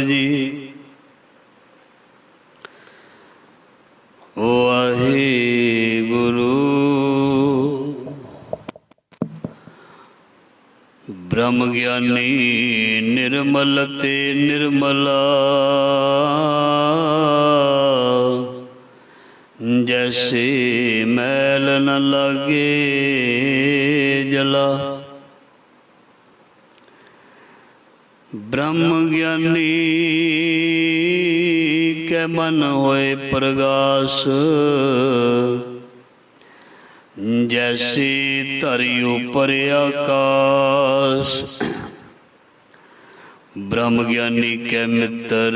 जी। वाहिगुरु। ब्रह्म ज्ञानी निर्मल ते निर्मला, जैसे मैल न लागे जला। ब्रह्म ज्ञानी के मन होए प्रगास, जैसे धरी ऊपर आकाश। ब्रह्म ज्ञानी के मित्र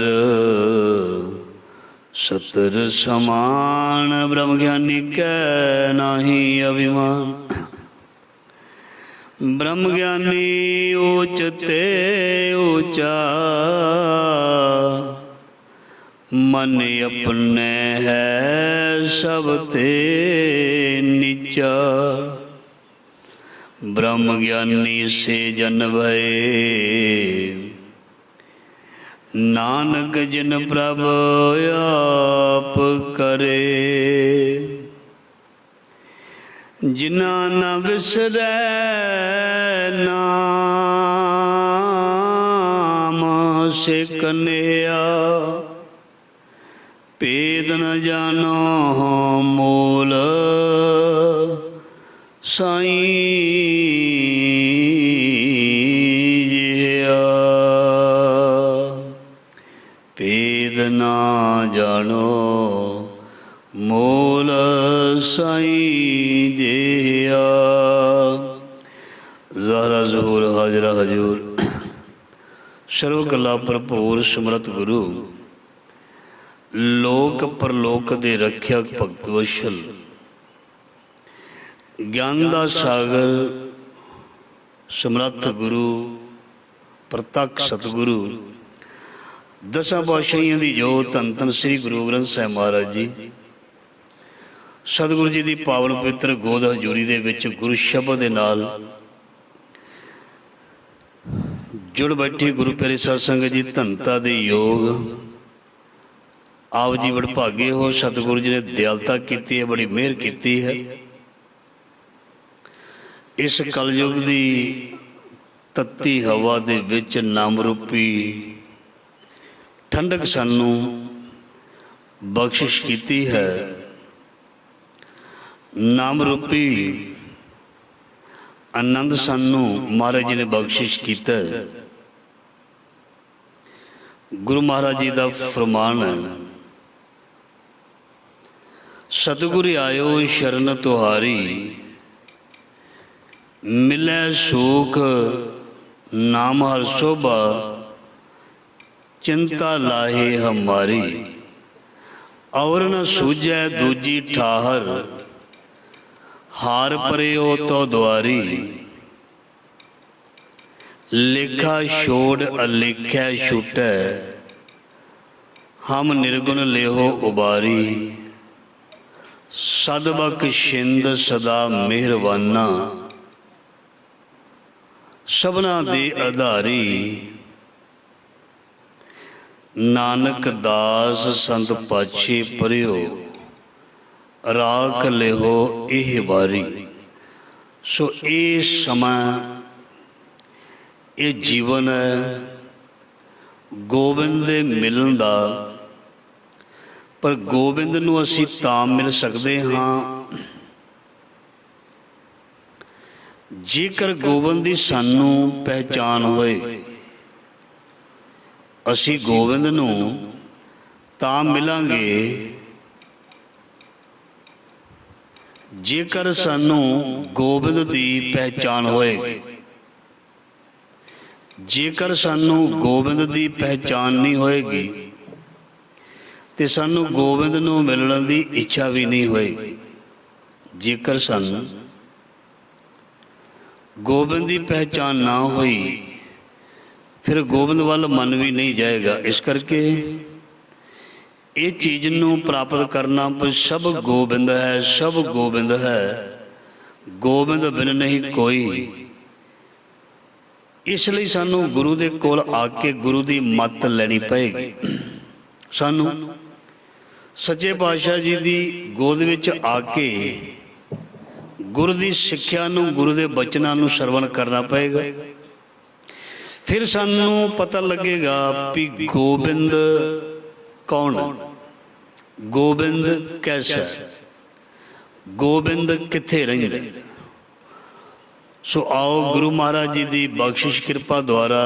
सतर समान, ब्रह्म ज्ञानी के नाही अभिमान। ब्रह्म ज्ञानी ऊंच ते ऊंचा, मन अपने है सब ते नीचा। ब्रह्म ज्ञानी से जन भये, नानक जिन प्रभु आप करे। जिना न विसरै नाम से कन्हैया, भेद न जानो मूल साईं जिया। भेद न जानो मूल साईं जिया। ज़हरा ज़हूर हाजरा हजूर, सर्व कला भरपूर समरथ गुरु, लोक परलोक दे रख्यक भगत वशल। ज्ञान दा सागर समरथ गुरु, प्रतख सतगुरु, दसां पातशाहियां दी जोत धन धन श्री गुरु ग्रंथ साहिब महाराज जी, सतगुरु जी की पावन पवित्र गोद हजूरी दे विच गुरु शब्द दे नाल जुड़ बैठी गुरु प्यारी सत संगत जी, धनता दे योग। आप जी बड़े भागे हो, सतगुरु जी ने दयालता की है, बड़ी मेहर की है। इस कलयुग की तत्ती हवा दे विच नाम रूपी ठंडक सानू बख्शिश की है। नाम रूपी आनंद सानू महाराज जी ने बख्शिश किया। गुरु महाराज जी का फरमान है, सतगुरु आयो शरण तुहारी, मिले सुख नाम हर शोभा, चिंता लाहे हमारी। और न सूझै दूजी ठाहर, हार परे तो द्वारी। लिखा छोड़ अलिख्या छूटै, हम निर्गुण लेहो उबारी। सदबख्शिंद सदा मेहरबाना, सबना दे आधारी। नानक दास संत पाछे परियो, राख लेहो एह बारी। सो ये समय, ये जीवन है गोबिंद दे मिलन दा। पर गोबिंद नूं असीं तां मिल सकते हाँ जेकर गोबिंद की सानू पहचान होए। असीं गोबिंद नूं तां मिलांगे जेकर सानू गोबिंद की पहचान होए। जेकर सानू गोबिंद की पहचान नहीं होएगी तो सानू गोबिंद नूं मिलण की इच्छा भी नहीं होएगी। जेकर सानू गोबिंद की पहचान ना हुई फिर गोबिंद वाल मन भी नहीं जाएगा। इस करके ये चीज़ नूं प्राप्त करना सब गोबिंद है, सब गोबिंद है, गोबिंद बिन नहीं कोई। इसलिए सानू गुरु दे कोल आके गुरु दी मत लैनी पएगी। सानू सच्चे पातशाह जी दी गोद विच आके गुरु दी सिक्ख्या नू, गुरु दे बचनां नू सरवण करना पएगा। फिर सानू पता लगेगा भी गोबिंद कौन है, गोबिंद कैसा है, गोबिंद कित्थे रहिंदा। सो आओ गुरु महाराज जी की बख्शिश कृपा द्वारा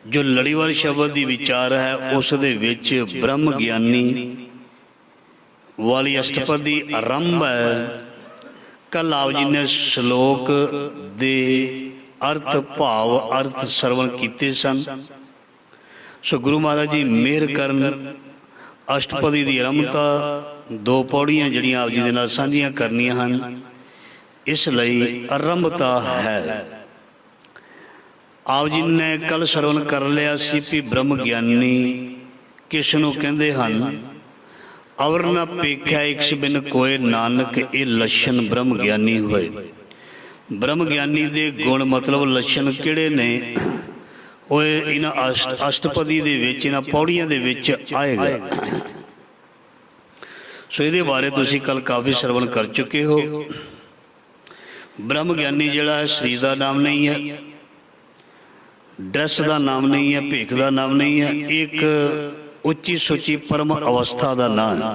जो लड़ीवार शब्द की विचार है उस दे विच ब्रह्म ज्ञानी वाली अष्टपदी आरंभ है। कल आप जी ने श्लोक दे अर्थ भाव अर्थ सरवण किए सन। सो गुरु महाराज जी मेहर करन अष्टपदी की आरंभता दो पौड़ियां जड़ियां आप जी दे नाल सांझियां करनियां हन, इसलिए आरंभता है। आप जी ने कल सरवण कर लिया सी भी ब्रह्म ज्ञानी किस नूं कहंदे हन। अवर न पेख्या इक्स बिन कोय नानक ये लक्षण ब्रह्म ज्ञानी होए। ब्रह्म ज्ञानी दे गुण मतलब लक्षण किहड़े ने ओए इन्हां अष्टपदी दे विच इन्हां पौड़ियां दे विच आएगा। सो इहदे बारे तुसीं कल काफ़ी सरवण कर चुके हो। ब्रह्म ज्ञानी जिहड़ा है शरीर का नाम नहीं है, ड्रैस का नाम नहीं है, भीख का नाम नहीं है, एक उच्ची सुची परम अवस्था का नाम है।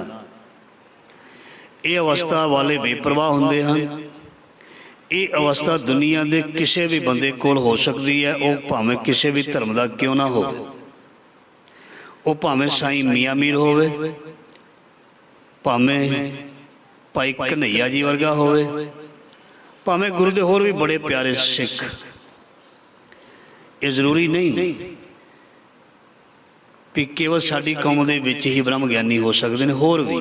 ये अवस्था वाले बेप्रवाह होंदे हैं। ये अवस्था दुनिया के किसी भी बंदे कोल हो सकती है, वो भावें किसी भी धर्म का क्यों ना हो, वो भावें साईं मियाँ मीर होवे, भावें भाई कन्हैया जी वर्गा होवे, भावें गुरु दे होर भी बड़े प्यारे सिख। ये जरूरी नहीं भी केवल साडी कौम दे विच ही ब्रह्म ज्ञानी हो सकते हैं, होर भी।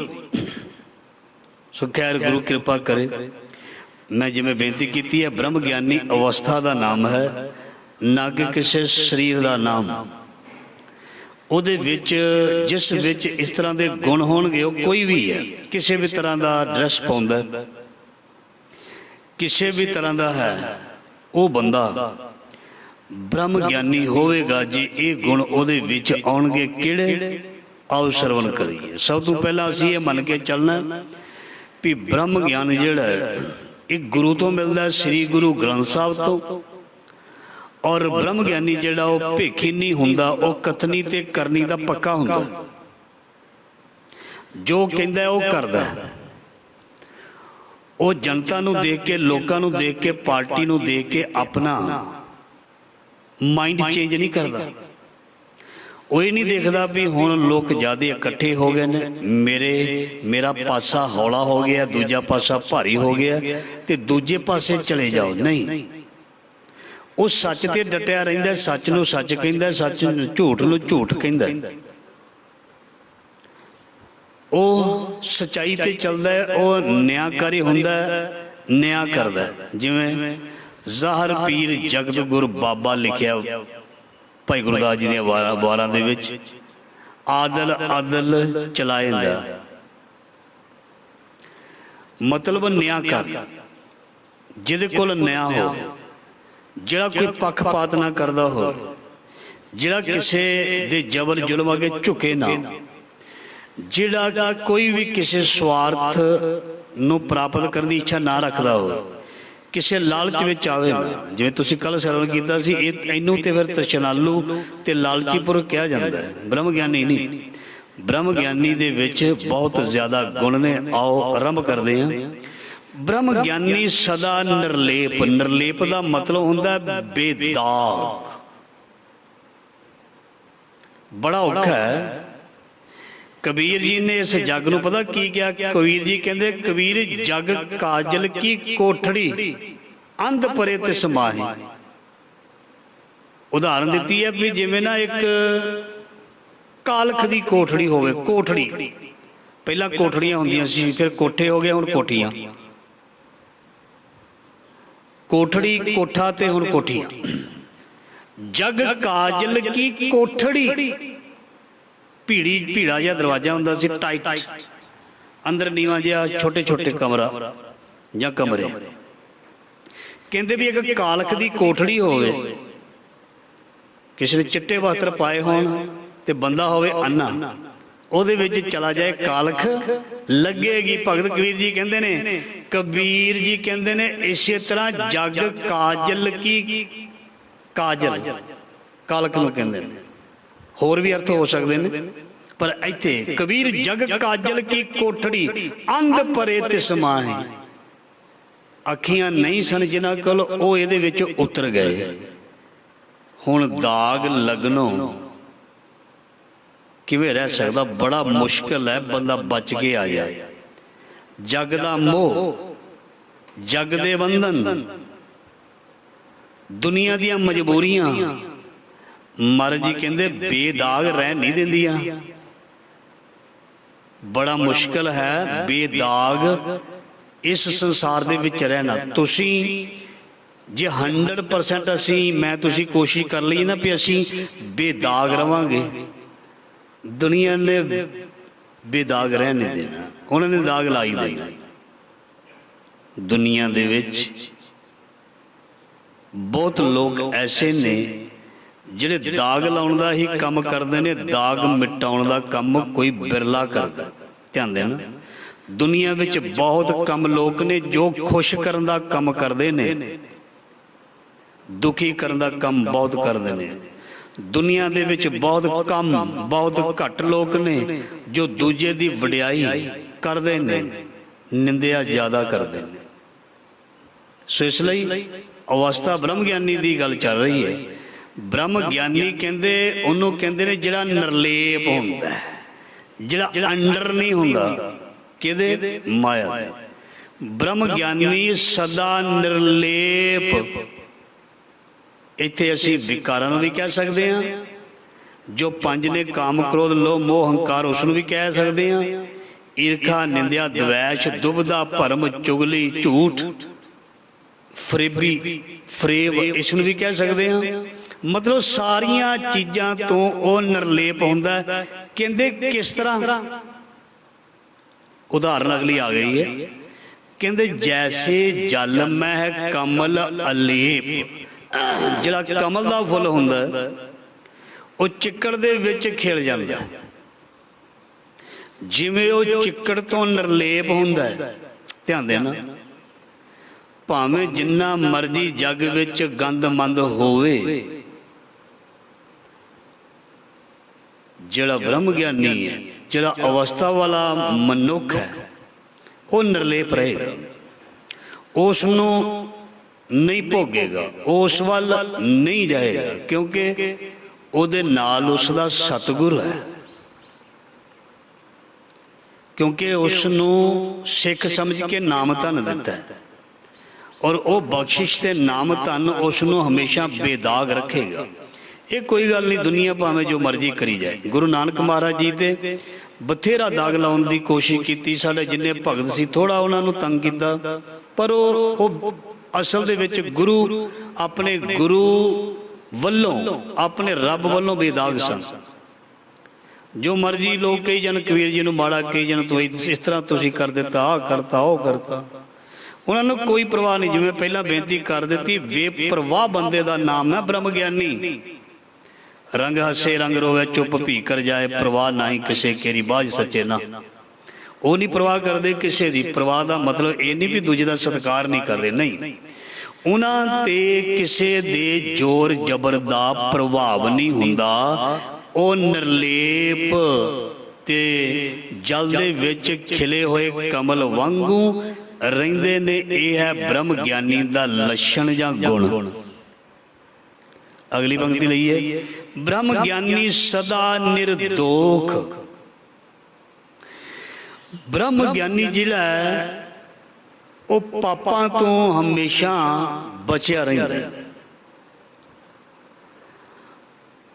सो खैर गुरु कृपा करे। मैं जिवें बेनती की है, ब्रह्म ज्ञानी अवस्था का नाम है, ना कि किसी शरीर का नाम। उहदे विच जिस विच इस तरह के गुण होणगे, कोई भी है, किसी भी तरह का ड्रैस पाउंदा, किसी भी तरह का है, वो बंदा ब्रह्म ज्ञानी होवेगा जी। ये गुण उहदे विच आउणगे किहड़े, आओ सरवण करिए। सब तो पहला असीं ये मन के चलना भी ब्रह्म ज्ञान जिहड़ा है एक गुरु तो मिलता है, श्री गुरु ग्रंथ साहब तो। और ब्रह्म ज्ञानी जिहड़ा वो भेखी नहीं हुंदा, वो कथनी ते करनी दा पक्का हुंदा। जो कहंदा है वो करदा, वो जनता नूं देख के, लोकां नूं देख के, पार्टी नूं देख के अपना माइंड चेंज नहीं करता। वो ये नहीं देखता भी हुण लोग ज़्यादा इकट्ठे हो गए ने, मेरा पासा हौला हो गया, दूजा पासा भारी हो गया, तो दूजे पासे चले जाओ। नहीं, वो सच ते डटिया रहिंदा, सच नूं सच कहंदा, सच झूठ नूं झूठ कहंदा। वो सच्चाई ते चलदा है, वो न्यायकारी हुंदा, न्याय करदा। जिवें ज़ाहर पीर जगत गुर बाबा लिखिया भाई गुरदास जी दीआं वारां दे विच, आदल आदल चलाएंदा, मतलब न्याय कर, जिहदे कोल न्याय हो, जिहड़ा कोई पक्षपात ना करदा हो, जिहड़ा किसी दे जबर जुल्म अगे झुके ना, जिहड़ा कोई भी किसी स्वार्थ नूं प्राप्त करने की इच्छा ना रखदा हो, किसी लालच में आवे ना। जिवें तुसीं कल सरवण कीता सी, इनू ते फिर तृष्णालू ते लालची पुरख कहा जाता है, ब्रह्म ज्ञानी नहीं। ब्रह्म ज्ञानी दे विच बहुत ज़्यादा गुण ने। आओ आरंभ करते हैं। ब्रह्म ज्ञानी सदा निर्लेप, निर्लेप का मतलब हुंदा बेदाग। बड़ा औखा है। कबीर जी ने इस जग नूं पता की क्या, कबीर जी कहते, कबीर जग काजल की कोठड़ी अंध परे ते समाही। उदाहरण दी है भी जिवें ना एक कालख दी कोठड़ी होवे, कोठड़ी पहला कोठड़ियां होंदियां सी, फिर कोठे हो गए, हुण कोठियां। कोठड़ी कोठा ते हुण कोठियां। जग काजल की कोठड़ी, भीड़ा जिहा दरवाजा हुंदा सी, टाइट, अंदर नीवा जिहा छोटे छोटे कमरा या कमरे। ਕਹਿੰਦੇ ਵੀ ਇੱਕ ਕਾਲਖ ਦੀ ਕੋਠੜੀ ਹੋਵੇ, ਕਿਸੇ ਨੇ ਚਿੱਟੇ ਵਸਤਰ ਪਾਏ ਹੋਣ ਤੇ ਬੰਦਾ ਹੋਵੇ ਅੰਨਾ, ਉਹਦੇ ਵਿੱਚ ਚਲਾ ਜਾਏ ਕਾਲਖ ਲੱਗੇਗੀ। ਭਗਤ ਕਬੀਰ ਜੀ ਕਹਿੰਦੇ ਨੇ, ਕਬੀਰ ਜੀ ਕਹਿੰਦੇ ਨੇ ਇਸੇ ਤਰ੍ਹਾਂ ਜਗ ਕਾਜਲ ਕੀ, ਕਾਜਲ ਕਾਲਖ ਨੂੰ ਕਹਿੰਦੇ ਨੇ, ਹੋਰ ਵੀ ਅਰਥ ਹੋ ਸਕਦੇ ਨੇ, ਪਰ ਇੱਥੇ ਕਬੀਰ ਜਗ ਕਾਜਲ ਕੀ ਕੋਠੜੀ ਅੰਧ ਪਰੇ ਤਿਸ ਮਾਹੀ। ਅੱਖੀਆਂ ਨਹੀਂ ਸਨ ਜਿਨ੍ਹਾਂ ਕੋਲ, ਉਹ ਇਹਦੇ ਵਿੱਚ ਉਤਰ ਗਏ। ਹੁਣ ਦਾਗ ਲੱਗਣੋਂ ਕਿਵੇਂ ਰਹਿ ਸਕਦਾ? ਬੜਾ ਮੁਸ਼ਕਿਲ ਹੈ, ਬੰਦਾ ਬਚ ਕੇ ਆ ਜਾਏ। ਜਗ ਦਾ ਮੋਹ, ਜਗ ਦੇ ਬੰਧਨ, ਦੁਨੀਆ ਦੀਆਂ ਮਜਬੂਰੀਆਂ ਮਹਾਰਾਜ ਜੀ ਕਹਿੰਦੇ ਬੇਦਾਗ ਰਹਿ ਨਹੀਂ ਦਿੰਦੀਆਂ। ਬੜਾ ਮੁਸ਼ਕਿਲ ਹੈ ਬੇਦਾਗ ਇਸ ਸੰਸਾਰ ਦੇ ਵਿੱਚ ਰਹਿਣਾ। ਤੁਸੀਂ ਜੇ 100% ਅਸੀਂ ਮੈਂ ਤੁਸੀਂ ਕੋਸ਼ਿਸ਼ ਕਰ ਲਈ ਨਾ ਵੀ ਅਸੀਂ ਬੇਦਾਗ ਰਵਾਂਗੇ, ਦੁਨੀਆ ਨੇ ਬੇਦਾਗ ਰਹਿ ਨਹੀਂ ਦੇਣਾ, ਉਹਨਾਂ ਨੇ ਦਾਗ ਲਾ ਹੀ ਦੇਣਾ। ਦੁਨੀਆ ਦੇ ਵਿੱਚ ਬਹੁਤ ਲੋਕ ਐਸੇ ਨੇ ਜਿਹੜੇ ਦਾਗ ਲਾਉਣ ਦਾ ਹੀ ਕੰਮ ਕਰਦੇ ਨੇ, ਦਾਗ ਮਿਟਾਉਣ ਦਾ ਕੰਮ ਕੋਈ ਬਿਰਲਾ ਕਰਦਾ। ਧਿਆਨ ਦੇਣਾ, ਦੁਨੀਆ ਵਿੱਚ ਬਹੁਤ ਕਮ ਲੋਕ ਨੇ ਜੋ ਖੁਸ਼ ਕਰਨ ਦਾ ਕੰਮ ਕਰਦੇ ਨੇ, ਦੁਖੀ ਕਰਨ ਦਾ ਕੰਮ ਬਹੁਤ ਕਰਦੇ ਨੇ। ਦੁਨੀਆ ਦੇ ਵਿੱਚ ਬਹੁਤ ਘੱਟ ਲੋਕ ਨੇ ਜੋ ਦੂਜੇ ਦੀ ਵਡਿਆਈ ਕਰਦੇ ਨੇ, ਨਿੰਦਿਆ ਜ਼ਿਆਦਾ ਕਰਦੇ ਨੇ। ਸੋ ਇਸ ਲਈ ਅਵਸਥਾ ਬ੍ਰਹਮ ਗਿਆਨੀ ਦੀ ਗੱਲ ਚੱਲ ਰਹੀ ਹੈ। ਬ੍ਰਹਮ ਗਿਆਨੀ ਕਹਿੰਦੇ ਉਹਨੂੰ ਕਹਿੰਦੇ ਨੇ ਜਿਹੜਾ ਨਿਰਲੇਪ ਹੁੰਦਾ, ਜਿਹੜਾ ਅੰਡਰ ਨਹੀਂ ਹੁੰਦਾ ਕਿਹਦੇ, ਮਾਇਆ ਦੇ। ਬ੍ਰਹਮ ਗਿਆਨੀ ਸਦਾ ਨਿਰਲੇਪ। ਇੱਥੇ ਅਸੀਂ ਵਿਕਾਰਾਂ ਨੂੰ ਵੀ ਕਹਿ ਸਕਦੇ ਹਾਂ, ਜੋ ਪੰਜ ਨੇ ਕਾਮ ਕ੍ਰੋਧ ਲੋਭ ਮੋਹ ਹੰਕਾਰ, ਉਸ ਨੂੰ ਵੀ ਕਹਿ ਸਕਦੇ ਹਾਂ। ਈਰਖਾ ਨਿੰਦਿਆ ਦਵੈਸ਼ ਦੁਬਦਾ ਭਰਮ ਚੁਗਲੀ ਝੂਠ ਫਰੇਬੀ ਫਰੇਬ, ਇਸ ਨੂੰ ਵੀ ਕਹਿ ਸਕਦੇ ਹਾਂ। ਮਤਲਬ ਸਾਰੀਆਂ ਚੀਜ਼ਾਂ ਤੋਂ ਉਹ ਨਿਰਲੇਪ ਹੁੰਦਾ। ਕਹਿੰਦੇ ਕਿਸ ਤਰ੍ਹਾਂ? ਉਦਾਹਰਨ ਅਗਲੀ ਆ ਗਈ ਹੈ, ਕਹਿੰਦੇ ਜੈਸੇ ਜਲ ਮਹਿ ਕਮਲ ਅਲੇਪ। ਜਿਹੜਾ ਕਮਲ ਦਾ ਫੁੱਲ ਹੁੰਦਾ ਉਹ ਚਿੱਕੜ ਦੇ ਵਿੱਚ ਖਿਲ ਜਾਂਦਾ, ਜਿਵੇਂ ਉਹ ਚਿੱਕੜ ਤੋਂ ਨਿਰਲੇਪ ਹੁੰਦਾ। ਧਿਆਨ ਦੇਣਾ, ਭਾਵੇਂ ਜਿੰਨਾ ਮਰਜ਼ੀ ਜੱਗ ਵਿੱਚ ਗੰਦ ਮੰਦ ਹੋਵੇ, ਜਿਹੜਾ ਬ੍ਰਹਮ ਗਿਆਨੀ ਹੈ, ਜਿਹੜਾ ਅਵਸਥਾ ਵਾਲਾ ਮਨੁੱਖ ਹੈ, ਉਹ ਨਿਰਲੇਪ ਰਹੇਗਾ। ਉਸ ਨੂੰ ਨਹੀਂ ਭੋਗੇਗਾ, ਉਸ ਵੱਲ ਨਹੀਂ ਜਾਏਗਾ, ਕਿਉਂਕਿ ਉਹਦੇ ਨਾਲ ਉਸ ਦਾ ਸਤਿਗੁਰ ਹੈ। ਕਿਉਂਕਿ ਉਸ ਨੂੰ ਸਿੱਖ ਸਮਝ ਕੇ ਨਾਮ ਧਨ ਦਿੱਤਾ ਹੈ, ਔਰ ਉਹ ਬਖਸ਼ਿਸ਼ ਤੇ ਨਾਮ ਧਨ ਉਸ ਨੂੰ ਹਮੇਸ਼ਾ ਬੇਦਾਗ ਰੱਖੇਗਾ। ਇਹ ਕੋਈ ਗੱਲ ਨਹੀਂ, ਦੁਨੀਆ ਭਾਵੇਂ ਜੋ ਮਰਜ਼ੀ ਕਰੀ ਜਾਏ। ਗੁਰੂ ਨਾਨਕ ਮਹਾਰਾਜ ਜੀ ਤੇ ਬਥੇਰਾ ਦਾਗ ਲਾਉਣ ਦੀ ਕੋਸ਼ਿਸ਼ ਕੀਤੀ, ਸਾਡੇ ਜਿੰਨੇ ਭਗਤ ਸੀ ਥੋੜਾ ਉਹਨਾਂ ਨੂੰ ਤੰਗ ਕੀਤਾ, ਪਰ ਉਹ ਅਸਲ ਦੇ ਵਿੱਚ ਗੁਰੂ, ਆਪਣੇ ਗੁਰੂ ਵੱਲੋਂ, ਆਪਣੇ ਰੱਬ ਵੱਲੋਂ ਬੇਦਾਗ ਸਨ। ਜੋ ਮਰਜ਼ੀ ਲੋਕ ਕਹੀ ਜਾਣ, ਕਬੀਰ ਜੀ ਨੂੰ ਮਾੜਾ ਕਹੀ ਜਾਣ, ਤੂੰ ਇਸ ਤਰ੍ਹਾਂ ਤੁਸੀਂ ਕਰ ਦਿੱਤਾ, ਆਹ ਕਰਤਾ, ਉਹ ਕਰਤਾ, ਉਹਨਾਂ ਨੂੰ ਕੋਈ ਪਰਵਾਹ ਨਹੀਂ। ਜਿਵੇਂ ਪਹਿਲਾਂ ਬੇਨਤੀ ਕਰ ਦਿੱਤੀ, ਬੇਪਰਵਾਹ ਬੰਦੇ ਦਾ ਨਾਮ ਹੈ ਬ੍ਰਹਮ ਗਿਆਨੀ। ਰੰਗ ਹੱਸੇ ਰੰਗ ਰੋਵੇ ਚੁੱਪ ਭੀ ਕਰ ਜਾਏ, ਪਰਵਾਹ ਨਹੀਂ ਕਿਸੇ ਕੇਰੀ ਬਾਝ ਸੱਚੇ ਨਾ। ਉਹ ਨਹੀਂ ਪਰਵਾਹ ਕਰਦੇ ਕਿਸੇ ਦੀ। ਪਰਵਾਹ ਦਾ ਮਤਲਬ ਇਹ ਨਹੀਂ ਵੀ ਦੂਜੇ ਦਾ ਸਤਿਕਾਰ ਨਹੀਂ ਕਰਦੇ, ਨਹੀਂ, ਉਹਨਾਂ ਤੇ ਕਿਸੇ ਦੇ ਜ਼ੋਰ ਜ਼ਬਰ ਦਾ ਪ੍ਰਭਾਵ ਨਹੀਂ ਹੁੰਦਾ। ਉਹ ਨਿਰਲੇਪ ਤੇ ਜਲ ਦੇ ਵਿੱਚ ਖਿਲੇ ਹੋਏ ਕਮਲ ਵਾਂਗੂ ਰਹਿੰਦੇ ਨੇ। ਇਹ ਹੈ ਬ੍ਰਹਮ ਗਿਆਨੀ ਦਾ ਲੱਛਣ ਜਾਂ ਗੁਣ। ਅਗਲੀ ਪੰਕਤੀ ਲਈਏ, ਬ੍ਰਹਮ ਗਿਆਨੀ ਸਦਾ ਨਿਰਦੋਖ। ਬ੍ਰਹਮ ਗਿਆਨੀ ਜਿਹੜਾ ਹੈ ਉਹ ਪਾਪਾਂ ਤੋਂ ਹਮੇਸ਼ਾ ਬਚਿਆ ਰਹਿੰਦਾ ਹੈ,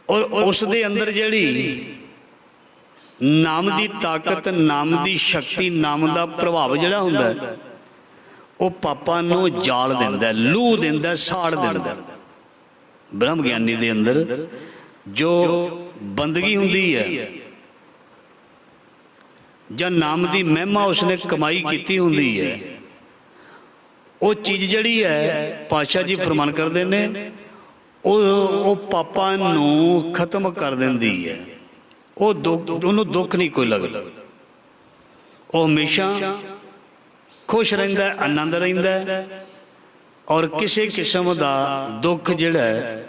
ਔਰ ਉਸ ਦੇ ਅੰਦਰ ਜਿਹੜੀ ਨਾਮ ਦੀ ਤਾਕਤ, ਨਾਮ ਦੀ ਸ਼ਕਤੀ, ਨਾਮ ਦਾ ਪ੍ਰਭਾਵ ਜਿਹੜਾ ਹੁੰਦਾ ਉਹ ਪਾਪਾਂ ਨੂੰ ਜਾਲ ਦਿੰਦਾ, ਲੂਹ ਦਿੰਦਾ, ਸਾੜ ਦਿੰਦਾ। ਬ੍ਰਹਮ ਗਿਆਨੀ ਦੇ ਅੰਦਰ ਜੋ ਬੰਦਗੀ ਹੁੰਦੀ ਹੈ ਜਾਂ ਨਾਮ ਦੀ ਮਹਿਮਾ ਉਸਨੇ ਕਮਾਈ ਕੀਤੀ ਹੁੰਦੀ ਹੈ, ਉਹ ਚੀਜ਼ ਜਿਹੜੀ ਹੈ ਪਾਤਸ਼ਾਹ ਜੀ ਫਰਮਾਨ ਕਰਦੇ ਨੇ ਉਹ ਪਾਪਾਂ ਨੂੰ ਖਤਮ ਕਰ ਦਿੰਦੀ ਹੈ। ਉਹ ਉਹਨੂੰ ਦੁੱਖ ਨਹੀਂ ਕੋਈ ਲੱਗਦਾ, ਉਹ ਹਮੇਸ਼ਾ ਖੁਸ਼ ਰਹਿੰਦਾ, ਆਨੰਦ ਰਹਿੰਦਾ ਔਰ ਕਿਸੇ ਕਿਸਮ ਦਾ ਦੁੱਖ ਜਿਹੜਾ ਹੈ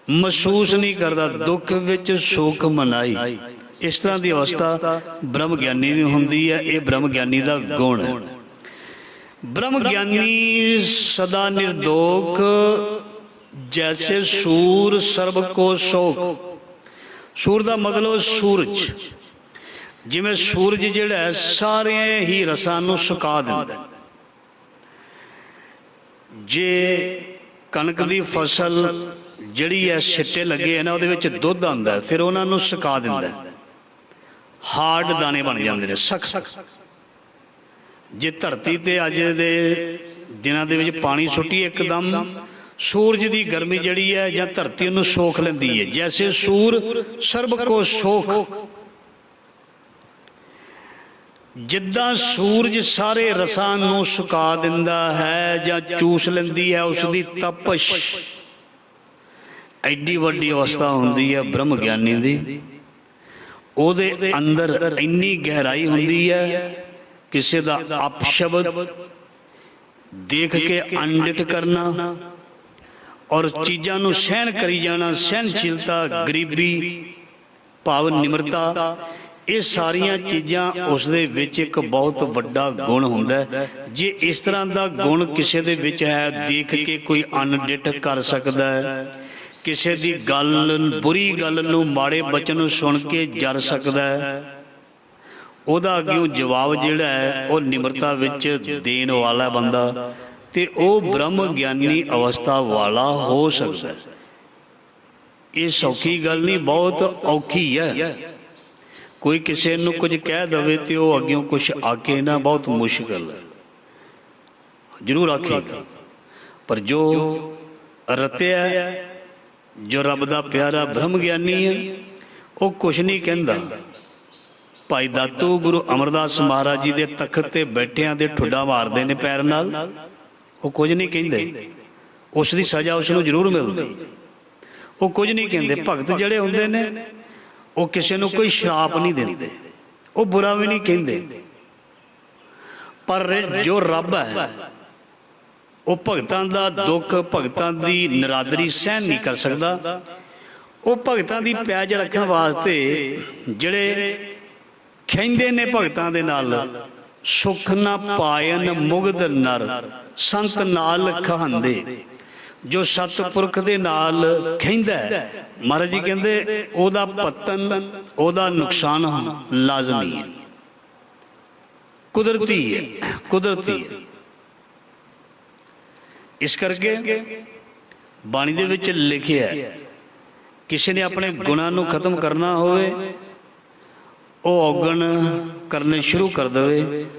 ਮਹਿਸੂਸ ਨਹੀਂ ਕਰਦਾ। ਦੁੱਖ ਵਿੱਚ ਸੁਖ ਮਨਾਈ, ਇਸ ਤਰ੍ਹਾਂ ਦੀ ਅਵਸਥਾ ਬ੍ਰਹਮ ਗਿਆਨੀ ਦੀ ਹੁੰਦੀ ਹੈ। ਇਹ ਬ੍ਰਹਮ ਗਿਆਨੀ ਦਾ ਗੁਣ ਹੈ। ब्रह्म ज्ञानी सदा निर्दोख, जैसे सूर सर्व को शोक। सूर का मतलब सूरज, जिमें सूरज जिहड़ा है सारे ही रसां नूं सुका दिंदा। जे कणक की फसल जिहड़ी है छिट्टे लगे है ना, उहदे विच दुध आंदा है, फिर उहनां नूं सुका दिंदा, हार्ड दाने बन जांदे ने, सख्त। जे धरती ते अज दे दिनां दे विच पानी सुट्टीए एकदम सूरज की गर्मी जिहड़ी है जां धरती उहनूं सोख लैंदी है। जैसे सूर सर्ब को सोख, जिद्दां सूरज सारे रसां नूं सुका दिंदा है जां चूस लैंदी है, उसकी तपश एडी वड्डी अवस्था हुंदी है ब्रह्म ज्ञानी दी। उहदे अंदर इन्नी गहराई हुंदी है, किसी का अपशब्द देख के अनडिट करना और चीज़ों को सहन करी जाना, सहनशीलता, गरीबी, भाव निमरता, ये सारिया चीज़ां उसदे विच एक बहुत वड्डा गुण हुंदा है। जे इस तरह का गुण किसी दे विच है, देख के कोई अनडिट कर सकता है, किसी की गल बुरी गल नूं माड़े बचन सुन के जर सकता है, ਉਹਦਾ ਅੱਗਿਓਂ ਜਵਾਬ ਜਿਹੜਾ ਹੈ ਉਹ ਨਿਮਰਤਾ ਵਿੱਚ ਦੇਣ ਵਾਲਾ ਬੰਦਾ ਤੇ ਉਹ ਬ੍ਰਹਮ ਗਿਆਨੀ ਅਵਸਥਾ ਵਾਲਾ ਹੋ ਸਕਦਾ ਹੈ। ਇਹ ਸੌਖੀ ਗੱਲ ਨਹੀਂ, ਬਹੁਤ ਔਖੀ ਹੈ। ਕੋਈ ਕਿਸੇ ਨੂੰ ਕੁਝ ਕਹਿ ਦੇਵੇ ਤੇ ਉਹ ਅੱਗਿਓਂ ਕੁਝ ਆਕੇ ਨਾ, ਬਹੁਤ ਮੁਸ਼ਕਲ ਹੈ। ਜ਼ਰੂਰ ਆਖੇਗਾ, ਪਰ ਜੋ ਰਤਿਆ ਜੋ ਰੱਬ ਦਾ ਪਿਆਰਾ ਬ੍ਰਹਮ ਗਿਆਨੀ ਹੈ ਉਹ ਕੁਝ ਨਹੀਂ ਕਹਿੰਦਾ। भाई दातू गुरु अमरदास महाराज जी के तखत ते बैठिया दे ठुड्डा मारते हैं पैर नाल, वो कुछ नहीं कहते, उसकी सज़ा उसनूं जरूर मिलती, वो कुछ नहीं कहते। भगत जिहड़े हुंदे ने वो किसी नूं कोई श्राप नहीं देंदे, वो बुरा भी नहीं कहते, पर जो रब है वो भगतां दा दुख, भगतां दी निरादरी सहन नहीं कर सकता। वो भगतां दी पैज रखण वास्ते जिहड़े खैंदे ने भगतां दे नाल, सुख ना पायन मुगद नर संत नाल कहांदे। जो सतपुरख दे नाल खैंदा है, महाराज जी कहंदे ओदा पतन, ओदा नुकसान लाजमी है, कुदरती है, कुदरती है। इस करके बाणी दे विच लिखिया है, किसी ने अपने गुणां नूं खत्म करना होवे, वो औगण करने शुरू कर दे,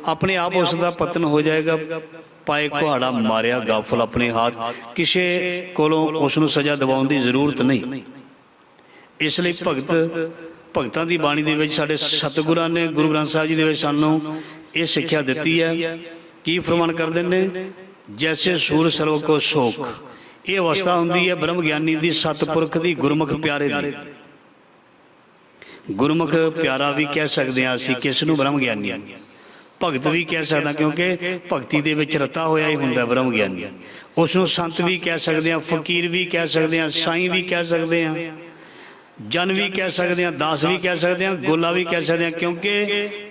अपने आप उसका पतन हो जाएगा। पाए कुहाड़ा मारिया गाफल अपने हाथ, किसी कोलों उसनूं सज़ा दिवाउण दी जरूरत नहीं। इसलिए भगत भगतां दी बाणी दे विच साडे सतगुरां ने गुरु ग्रंथ साहिब जी दे विच सानूं ये सिक्ख्या दित्ती है। की फरमान करदे ने, जैसे सूर सर्व को शोक। ये अवस्था हुंदी है ब्रह्म ज्ञानी दी, सतपुरख दी, गुरमुख प्यारे दी। गुरमुख प्यारा भी कह सकते हैं असीं किस नूं, ब्रह्म ज्ञानी। भगत भी कह सकदा, क्योंकि भगती दे विच रता होया ही हुंदा ब्रह्म ज्ञानी। उसनूं संत भी कह सकते हैं, फकीर भी कह सकते हैं, साईं भी कह सकते हैं, जन भी कह सकते हैं, दास भी कह सकते हैं, गोला भी कह सकते हैं, क्योंकि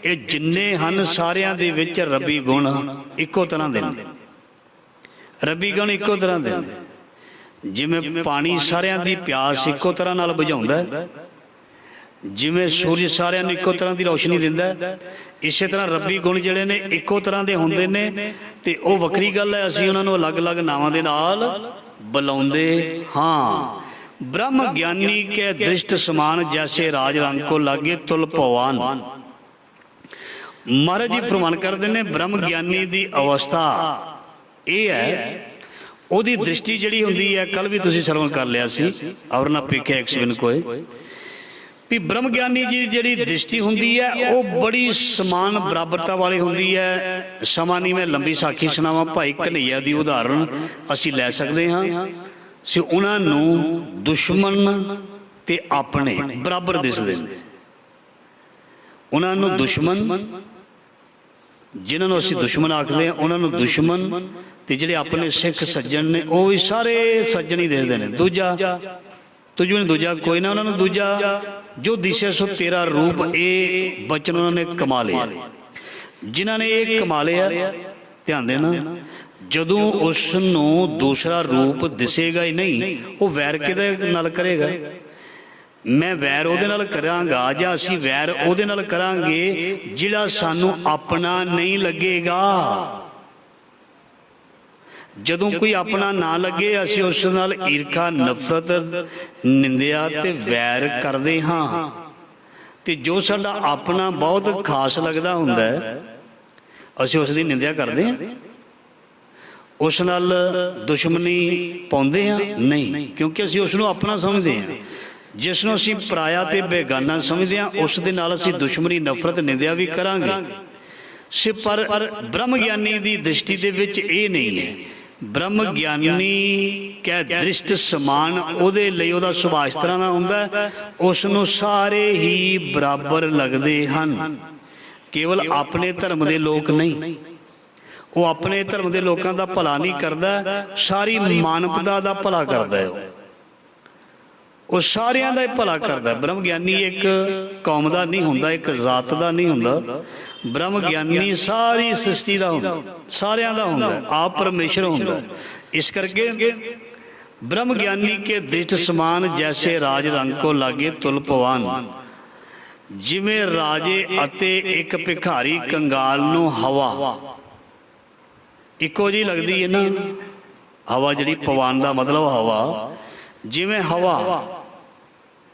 ये जिन्ने हन सारियां दे विच रबी गुण इक्को तरह दे ने। रबी गुण इक्को तरह दे ने। जिवें पानी सारियां दी प्यास इक्को तरह नाल बुझाउंदा है, जिमें सूरज सारियां नूं इक्को तरह की रोशनी दिंदा है, इस तरह रब्बी गुण जिहड़े ने इक्को तरह के हुंदे ने। ते ओह वक्री गल है, असीं उन्हां नूं अलग अलग नावां दे नाल बुलाउंदे हां। ब्रह्म ज्ञानी के दृष्ट समान, जैसे राज रंग को लागे तुल पवान। महाराज जी फरमान करते हैं, ब्रह्म ज्ञानी की अवस्था यह है, ओहदी दृष्टि जिहड़ी हुंदी है, कल भी तुसीं सरवण कर लिया सी, और ना पेखे एक्सविन कोई भी ब्रह्म ज्ञानी जी जिहड़ी दृष्टि हुंदी है वो बड़ी समान बराबरता वाली हुंदी है। समा नहीं मैं लंबी साखी सुणावां, भाई कन्हैया दी उदाहरण असीं लै सकदे हां। सो उन्हां नूं दुश्मन ते अपने बराबर दिसदे ने। उन्हां नूं दुश्मन, जिन्हां नूं असीं दुश्मन आखदे हां, उन्हां नूं दुश्मन ते जिहड़े अपने सिख सज्जन ने वो भी सारे सज्जन ही दिसदे ने। दूजा तुझ में दूजा कोई ना, उन्होंने दूजा जो दिशे सो तेरा रूप, ये बचन उन्होंने कमा लिया। जिन्होंने ये कमा लिया, ध्यान देना, जदों उसनूं दूसरा रूप दिसेगा ही नहीं, वो वैर किहदे नाल करेगा? मैं वैर उहदे नाल करांगा जां असीं वैर उहदे नाल करांगे जिहड़ा सानूं अपना नहीं लगेगा। जदों कोई अपना ना लगे असीं उस नाल ईर्खा, नफरत, निंदिया ते वैर करदे हां। ते जो साडा अपना बहुत खास लगदा हुंदा है असीं उस दी निंदिया करदे हां, उस नाल दुश्मनी पाउंदे हां? नहीं, क्योंकि असीं उस नूं अपना समझदे हां। जिस नूं असीं पराया ते बेगाना समझदे हां उस दे नाल असीं दुश्मनी, नफरत, निंदिया भी करांगे। से पर ब्रह्म ज्ञानी दी दृष्टि दे विच इह नहीं है। ब्रह्म ज्ञानी कै दृष्ट समान उहदे लई उहदा सुभाਅ इस तरह दा हुंदा है, उस नूं सारे ही बराबर लगदे हन। केवल अपने धर्म दे लोक नहीं, वो अपने धर्म दे लोकां दा भला नहीं करदा, सारी मानवता दा भला करदा है। वो सारियां दा भला करदा। ब्रह्म ज्ञानी एक कौम दा नहीं हुंदा, एक जात दा नहीं हुंदा। ब्रह्म ज्ञानी सारी सृष्टि का हुंदा, सारियां दा हुंदा, आप परमेश्वर हुंदा। इस करके ब्रह्म ज्ञानी के दृष्ट समान जैसे राज रंग को लागे तुल पवान, जिवें राजे अते एक भिखारी कंगाल नूं हवा इको जी लगदी है ना। हवा जिहड़ी पवान दा मतलब हवा, जिवें हवा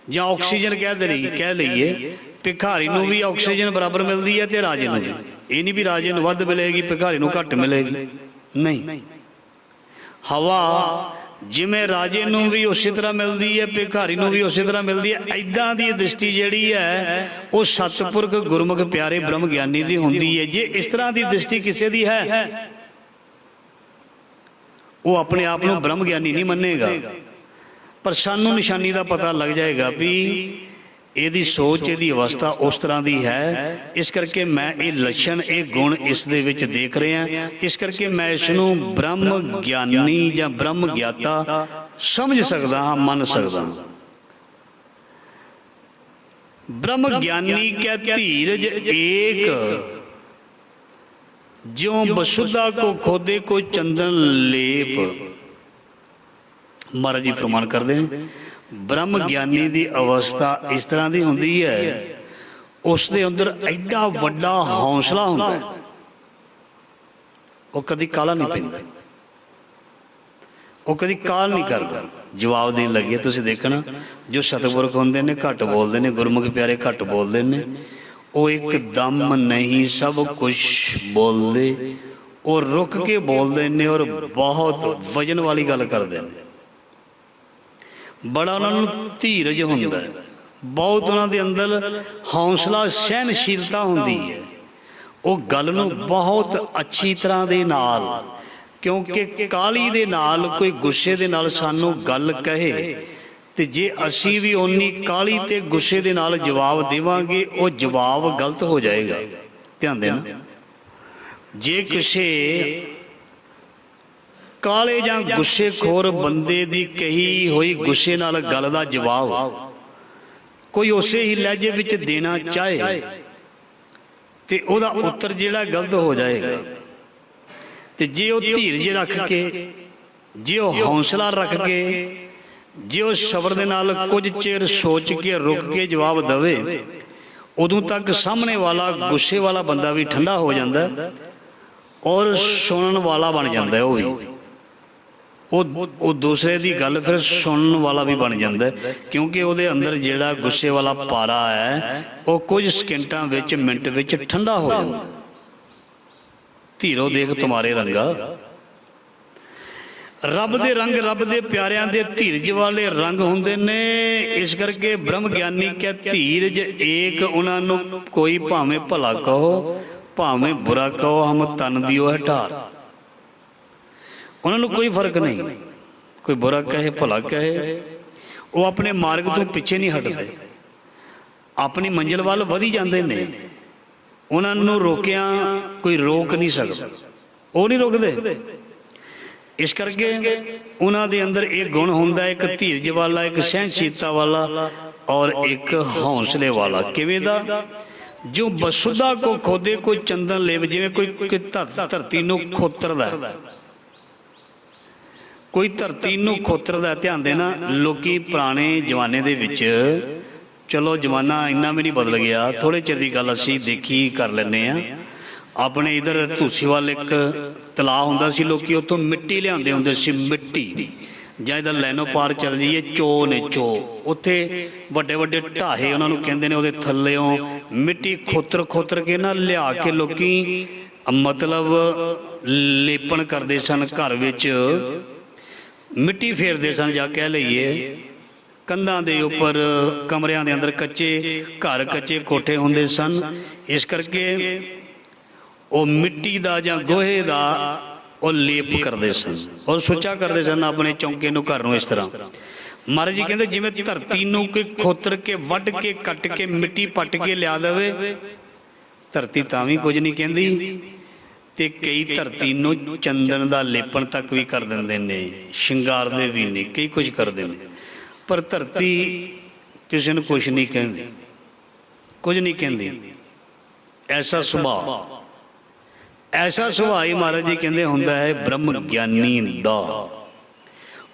जां ऑक्सीजन कह लईए, भिखारी नूं भी ऑक्सीजन बराबर मिलती है तो राजे नूं भी। ये नहीं भी राजे नूं वध मिलेगी भिखारी नूं घट मिलेगी, नहीं। हवा जिवें राजे नूं भी उस तरह मिलती है, भिखारी नूं भी उस तरह मिलती है। इदां दी दृष्टि जिहड़ी है वो सतपुरख गुरमुख प्यारे ब्रह्म ज्ञानी दी हुंदी है। जे इस तरह की दृष्टि किसी दी है वो अपने आप नूं ब्रह्म ज्ञानी नहीं मन्नेगा। पर सानूं निशानी का पता लग जाएगा भी ਇਹਦੀ सोच, ਇਹਦੀ अवस्था उस तरह की है। इस करके मैं ये लक्षण, ये गुण इस दे विच देख रहा। इस करके मैं इसनूं ब्रह्म ज्ञानी या ब्रह्म ज्ञाता समझ सकता हाँ, मन सकता। ब्रह्म ज्ञानी क्या धीरज एक, ज्यों वसुधा को खोदे को चंदन लेप। महाराज जी प्रमाण करते हैं ब्रह्म ज्ञानी की अवस्था इस तरह की होंदी है, उसके अंदर एडा वड्डा हौसला होंदा है, वो कभी काला नहीं पैंदा, वो कभी काल नहीं करता। जवाब देने लगे तुसीं देखना, जो सतपुरख होंदे ने घट बोलते हैं, गुरमुख प्यारे घट बोलते हैं, वो एक दम नहीं सब कुछ बोलते, और रुक के बोलते हैं और बहुत वजन वाली गल करते हैं। बड़ा उन्होंने धीरज होंदा है, बहुत उन्होंने अंदर हौसला, सहनशीलता होंदी है। वो गल नूं बहुत अच्छी तरह दे नाल, क्योंकि काली दे नाल कोई गुस्से दे नाल सानू गल कहे ते जे असी भी उन्नी काली ते गुस्से दे नाल जवाब देवांगे वो जवाब गलत हो जाएगा। ध्यान देना, जे किसी काले जां गुस्से खोर बंदे दी कही हुई गुस्से नाल गल दा जवाब कोई उसे ही लहजे विच देना चाहे ते ओदा उत्तर जिहड़ा गलत हो जाएगा। ते जे वो धीरज रख के, जे वो हौसला रख के, जे वो सबर दे नाल कुछ चिर सोच के रुक के जवाब दवे, उदों तक सामने वाला गुस्से वाला बंदा भी ठंडा हो जाता और सुनन वाला बन जाता है। वो दूसरे की गल फिर सुनने वाला भी बन जाता है, क्योंकि वो अंदर जिहड़ा गुस्से वाला पारा है वो कुछ सकिंटां विच मिनट विच ठंडा हो जाता। धीरो देख तुम्हारे रंगा। ਰੱਬ ਦੇ ਰੰਗ ਰੱਬ ਦੇ ਪਿਆਰਿਆਂ ਦੇ ਧੀਰਜ ਵਾਲੇ ਰੰਗ ਹੁੰਦੇ ਨੇ। ਇਸ ਕਰਕੇ ਬ੍ਰਹਮ ਗਿਆਨੀ ਕਹਿ ਧੀਰਜ ਏਕ, ਉਹਨਾਂ ਨੂੰ ਕੋਈ ਭਾਵੇਂ ਭਲਾ ਕਹੋ ਭਾਵੇਂ ਬੁਰਾ ਕਹੋ, ਹਮ ਤਨ ਦਿਓ ਹੈ ਢਾਰ। ਉਹਨਾਂ ਨੂੰ ਕੋਈ ਫਰਕ ਨਹੀਂ, ਕੋਈ ਬੁਰਾ ਕਹੇ ਭਲਾ ਕਹੇ, ਉਹ ਆਪਣੇ ਮਾਰਗ ਤੋਂ ਪਿੱਛੇ ਨਹੀਂ ਹਟਦੇ, ਆਪਣੀ ਮੰਜ਼ਿਲ ਵੱਲ ਵਧੀ ਜਾਂਦੇ ਨੇ। ਉਹਨਾਂ ਨੂੰ ਰੋਕਿਆ ਕੋਈ ਰੋਕ ਨਹੀਂ ਸਕਦਾ, ਉਹ ਨਹੀਂ ਰੁਕਦੇ। ਇਸ ਕਰਕੇ ਉਹਨਾਂ ਦੇ ਅੰਦਰ ਇੱਕ ਗੁਣ ਹੁੰਦਾ, ਇੱਕ ਧੀਰਜ ਵਾਲਾ, ਇੱਕ ਸਹਿਨਸ਼ੀਲਤਾ ਵਾਲਾ ਔਰ ਇੱਕ ਹੌਸਲੇ ਵਾਲਾ। ਕਿਵੇਂ ਦਾ? ਜੋ ਬਸੁਦਾ ਕੋ ਖੋਦੇ ਕੋਈ ਚੰਦਨ ਲੇਵ, ਜਿਵੇਂ ਕੋਈ ਧਰਤੀ ਨੂੰ ਖੋਤਰਦਾ, ਕੋਈ ਧਰਤੀ ਨੂੰ ਖੋਤਰਦਾ। ਧਿਆਨ ਦੇਣਾ, ਲੋਕੀ ਪੁਰਾਣੇ ਜ਼ਮਾਨੇ ਦੇ ਵਿੱਚ, ਚਲੋ ਜ਼ਮਾਨਾ ਇੰਨਾ ਵੀ ਨਹੀਂ ਬਦਲ ਗਿਆ, ਥੋੜ੍ਹੇ ਚਿਰ ਦੀ ਗੱਲ ਅਸੀਂ ਦੇਖੀ ਕਰ ਲੈਂਦੇ ਹਾਂ। ਆਪਣੇ ਇਧਰ ਧੂਸੀ ਵੱਲ ਇੱਕ ਤਲਾਅ ਹੁੰਦਾ ਸੀ, ਲੋਕੀ ਉੱਥੋਂ ਮਿੱਟੀ ਲਿਆਉਂਦੇ ਹੁੰਦੇ ਸੀ, ਮਿੱਟੀ। ਜਾਂ ਇਹਦਾ ਲੈਨੋ ਪਾਰ ਚੱਲ ਜਾਈਏ, ਚੋ ਨੇ ਚੋ, ਉੱਥੇ ਵੱਡੇ ਵੱਡੇ ਢਾਹੇ ਉਹਨਾਂ ਨੂੰ ਕਹਿੰਦੇ ਨੇ, ਉਹਦੇ ਥੱਲਿਓਂ ਮਿੱਟੀ ਖੋਤਰ ਕੇ ਨਾ ਲਿਆ ਕੇ ਲੋਕੀ ਮਤਲਬ ਲੇਪਣ ਕਰਦੇ ਸਨ, ਘਰ ਵਿੱਚ ਮਿੱਟੀ ਫੇਰਦੇ ਸਨ। ਜਾਂ ਕਹਿ ਲਈਏ ਕੰਧਾਂ ਦੇ ਉੱਪਰ, ਕਮਰਿਆਂ ਦੇ ਅੰਦਰ ਕੱਚੇ ਘਰ, ਕੱਚੇ ਕੋਠੇ ਹੁੰਦੇ ਸਨ। ਇਸ ਕਰਕੇ ਉਹ ਮਿੱਟੀ ਦਾ ਜਾਂ ਗੋਹੇ ਦਾ ਉਹ ਲੇਪ ਕਰਦੇ ਸਨ ਔਰ ਸੁੱਚਾ ਕਰਦੇ ਸਨ ਆਪਣੇ ਚੌਂਕੇ ਨੂੰ, ਘਰ ਨੂੰ। ਇਸ ਤਰ੍ਹਾਂ ਮਹਾਰਾਜ ਜੀ ਕਹਿੰਦੇ, ਜਿਵੇਂ ਧਰਤੀ ਨੂੰ ਕੋਈ ਖੋਤਰ ਕੇ, ਵੱਢ ਕੇ, ਕੱਟ ਕੇ, ਮਿੱਟੀ ਪੱਟ ਕੇ ਲਿਆ ਦੇਵੇ, ਧਰਤੀ ਤਾਂ ਵੀ ਕੁਝ ਨਹੀਂ ਕਹਿੰਦੀ। ਤੇ ਕਈ ਧਰਤੀ ਨੂੰ ਚੰਦਨ ਦਾ ਲੇਪਣ ਤੱਕ ਵੀ ਕਰ ਦਿੰਦੇ ਨੇ, ਸ਼ਿੰਗਾਰਦੇ ਵੀ ਨੇ, ਕਈ ਕੁਝ ਕਰਦੇ ਨੇ, ਪਰ ਧਰਤੀ ਕਿਸੇ ਨੂੰ ਕੁਝ ਨਹੀਂ ਕਹਿੰਦੀ, ਕੁਝ ਨਹੀਂ ਕਹਿੰਦੀ। ਐਸਾ ਸੁਭਾਅ, ਐਸਾ ਸੁਭਾਅ ਹੀ ਮਹਾਰਾਜ ਜੀ ਕਹਿੰਦੇ ਹੁੰਦਾ ਹੈ ਬ੍ਰਹਮ ਗਿਆਨੀ ਦਾ।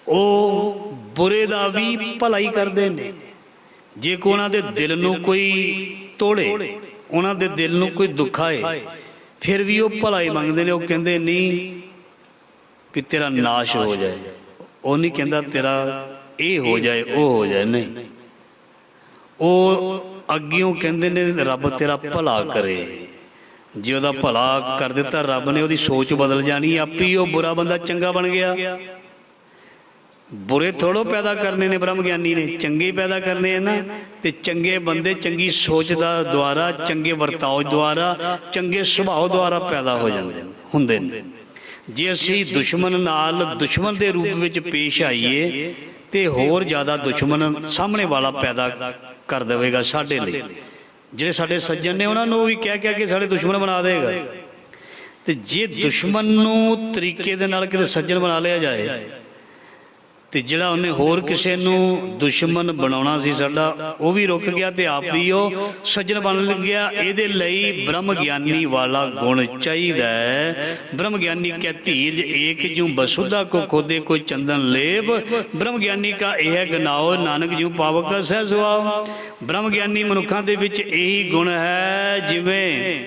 ਉਹ ਬੁਰੇ ਦਾ ਵੀ ਭਲਾਈ ਕਰਦੇ ਨੇ। ਜੇ ਕੋ ਉਹਨਾਂ ਦੇ ਦਿਲ ਨੂੰ ਕੋਈ ਤੋੜੇ, ਉਹਨਾਂ ਦੇ ਦਿਲ ਨੂੰ ਕੋਈ ਦੁਖਾਏ, ਫਿਰ ਵੀ ਉਹ ਭਲਾਈ ਮੰਗਦੇ ਨੇ। ਉਹ ਕਹਿੰਦੇ ਨਹੀਂ ਵੀ ਤੇਰਾ ਨਾਸ਼ ਹੋ ਜਾਏ, ਉਹ ਨਹੀਂ ਕਹਿੰਦਾ ਤੇਰਾ ਇਹ ਹੋ ਜਾਏ, ਉਹ ਹੋ ਜਾਏ, ਨਹੀਂ। ਉਹ ਅੱਗਿਓਂ ਕਹਿੰਦੇ ਨੇ ਰੱਬ ਤੇਰਾ ਭਲਾ ਕਰੇ। ਜੇ ਉਹਦਾ ਭਲਾ ਕਰ ਦਿੱਤਾ ਰੱਬ ਨੇ, ਉਹਦੀ ਸੋਚ ਬਦਲ ਜਾਣੀ, ਆਪੀ ਉਹ ਬੁਰਾ ਬੰਦਾ ਚੰਗਾ ਬਣ ਗਿਆ। ਬੁਰੇ ਥੋੜੋ ਪੈਦਾ ਕਰਨੇ ਨੇ ਬ੍ਰਹਮ ਗਿਆਨੀ ਨੇ, ਚੰਗੇ ਪੈਦਾ ਕਰਨੇ ਨਾ। ਤੇ ਚੰਗੇ ਬੰਦੇ ਚੰਗੀ ਸੋਚ ਦਾ ਦੁਆਰਾ, ਚੰਗੇ ਵਰਤਾਓ ਦੁਆਰਾ, ਚੰਗੇ ਸੁਭਾਅ ਦੁਆਰਾ ਪੈਦਾ ਹੋ ਜਾਂਦੇ ਹੁੰਦੇ ਨੇ। ਜੇ ਅਸੀਂ ਦੁਸ਼ਮਣ ਨਾਲ ਦੁਸ਼ਮਣ ਦੇ ਰੂਪ ਵਿੱਚ ਪੇਸ਼ ਆਈਏ ਤੇ ਹੋਰ ਜ਼ਿਆਦਾ ਦੁਸ਼ਮਣ ਸਾਹਮਣੇ ਵਾਲਾ ਪੈਦਾ ਕਰ ਦੇਵੇਗਾ ਸਾਡੇ ਲਈ। ਜਿਹੜੇ ਸਾਡੇ ਸੱਜਣ ਨੇ ਉਹਨਾਂ ਨੂੰ ਵੀ ਕਹਿ ਕੇ ਸਾਡੇ ਦੁਸ਼ਮਣ ਬਣਾ ਦੇਗਾ। ਤੇ ਜੇ ਦੁਸ਼ਮਣ ਨੂੰ ਤਰੀਕੇ ਦੇ ਨਾਲ ਕਿਤੇ ਸੱਜਣ ਬਣਾ ਲਿਆ ਜਾਏ, ਤੇ ਜਿਹੜਾ ਉਹਨੇ ਹੋਰ ਕਿਸੇ ਨੂੰ ਦੁਸ਼ਮਣ ਬਣਾਉਣਾ ਸੀ ਸਾਡਾ, ਉਹ ਵੀ ਰੁਕ ਗਿਆ ਤੇ ਆਪ ਵੀ ਉਹ ਸੱਜਣ ਬਣ ਗਿਆ। ਇਹਦੇ ਲਈ ਬ੍ਰਹਮ ਗਿਆਨੀ ਵਾਲਾ ਗੁਣ ਚਾਹੀਦਾ ਹੈ। ਬ੍ਰਹਮ ਗਿਆਨੀ ਕਹਿ ਧੀਰਜ ਏਕ ਜੂ ਬਸੁਦਾ ਕੋ ਖੋਦੇ ਕੋਈ ਚੰਦਨ ਲੇਪ, ਬ੍ਰਹਮ ਗਿਆਨੀ ਕਾ ਇਹ ਗਨਾਓ ਨਾਨਕ ਜੂ ਪਾਵਕ ਸਹਿ ਸੁਆਓ। ਬ੍ਰਹਮ ਗਿਆਨੀ ਮਨੁੱਖਾਂ ਦੇ ਵਿੱਚ ਇਹੀ ਗੁਣ ਹੈ, ਜਿਵੇਂ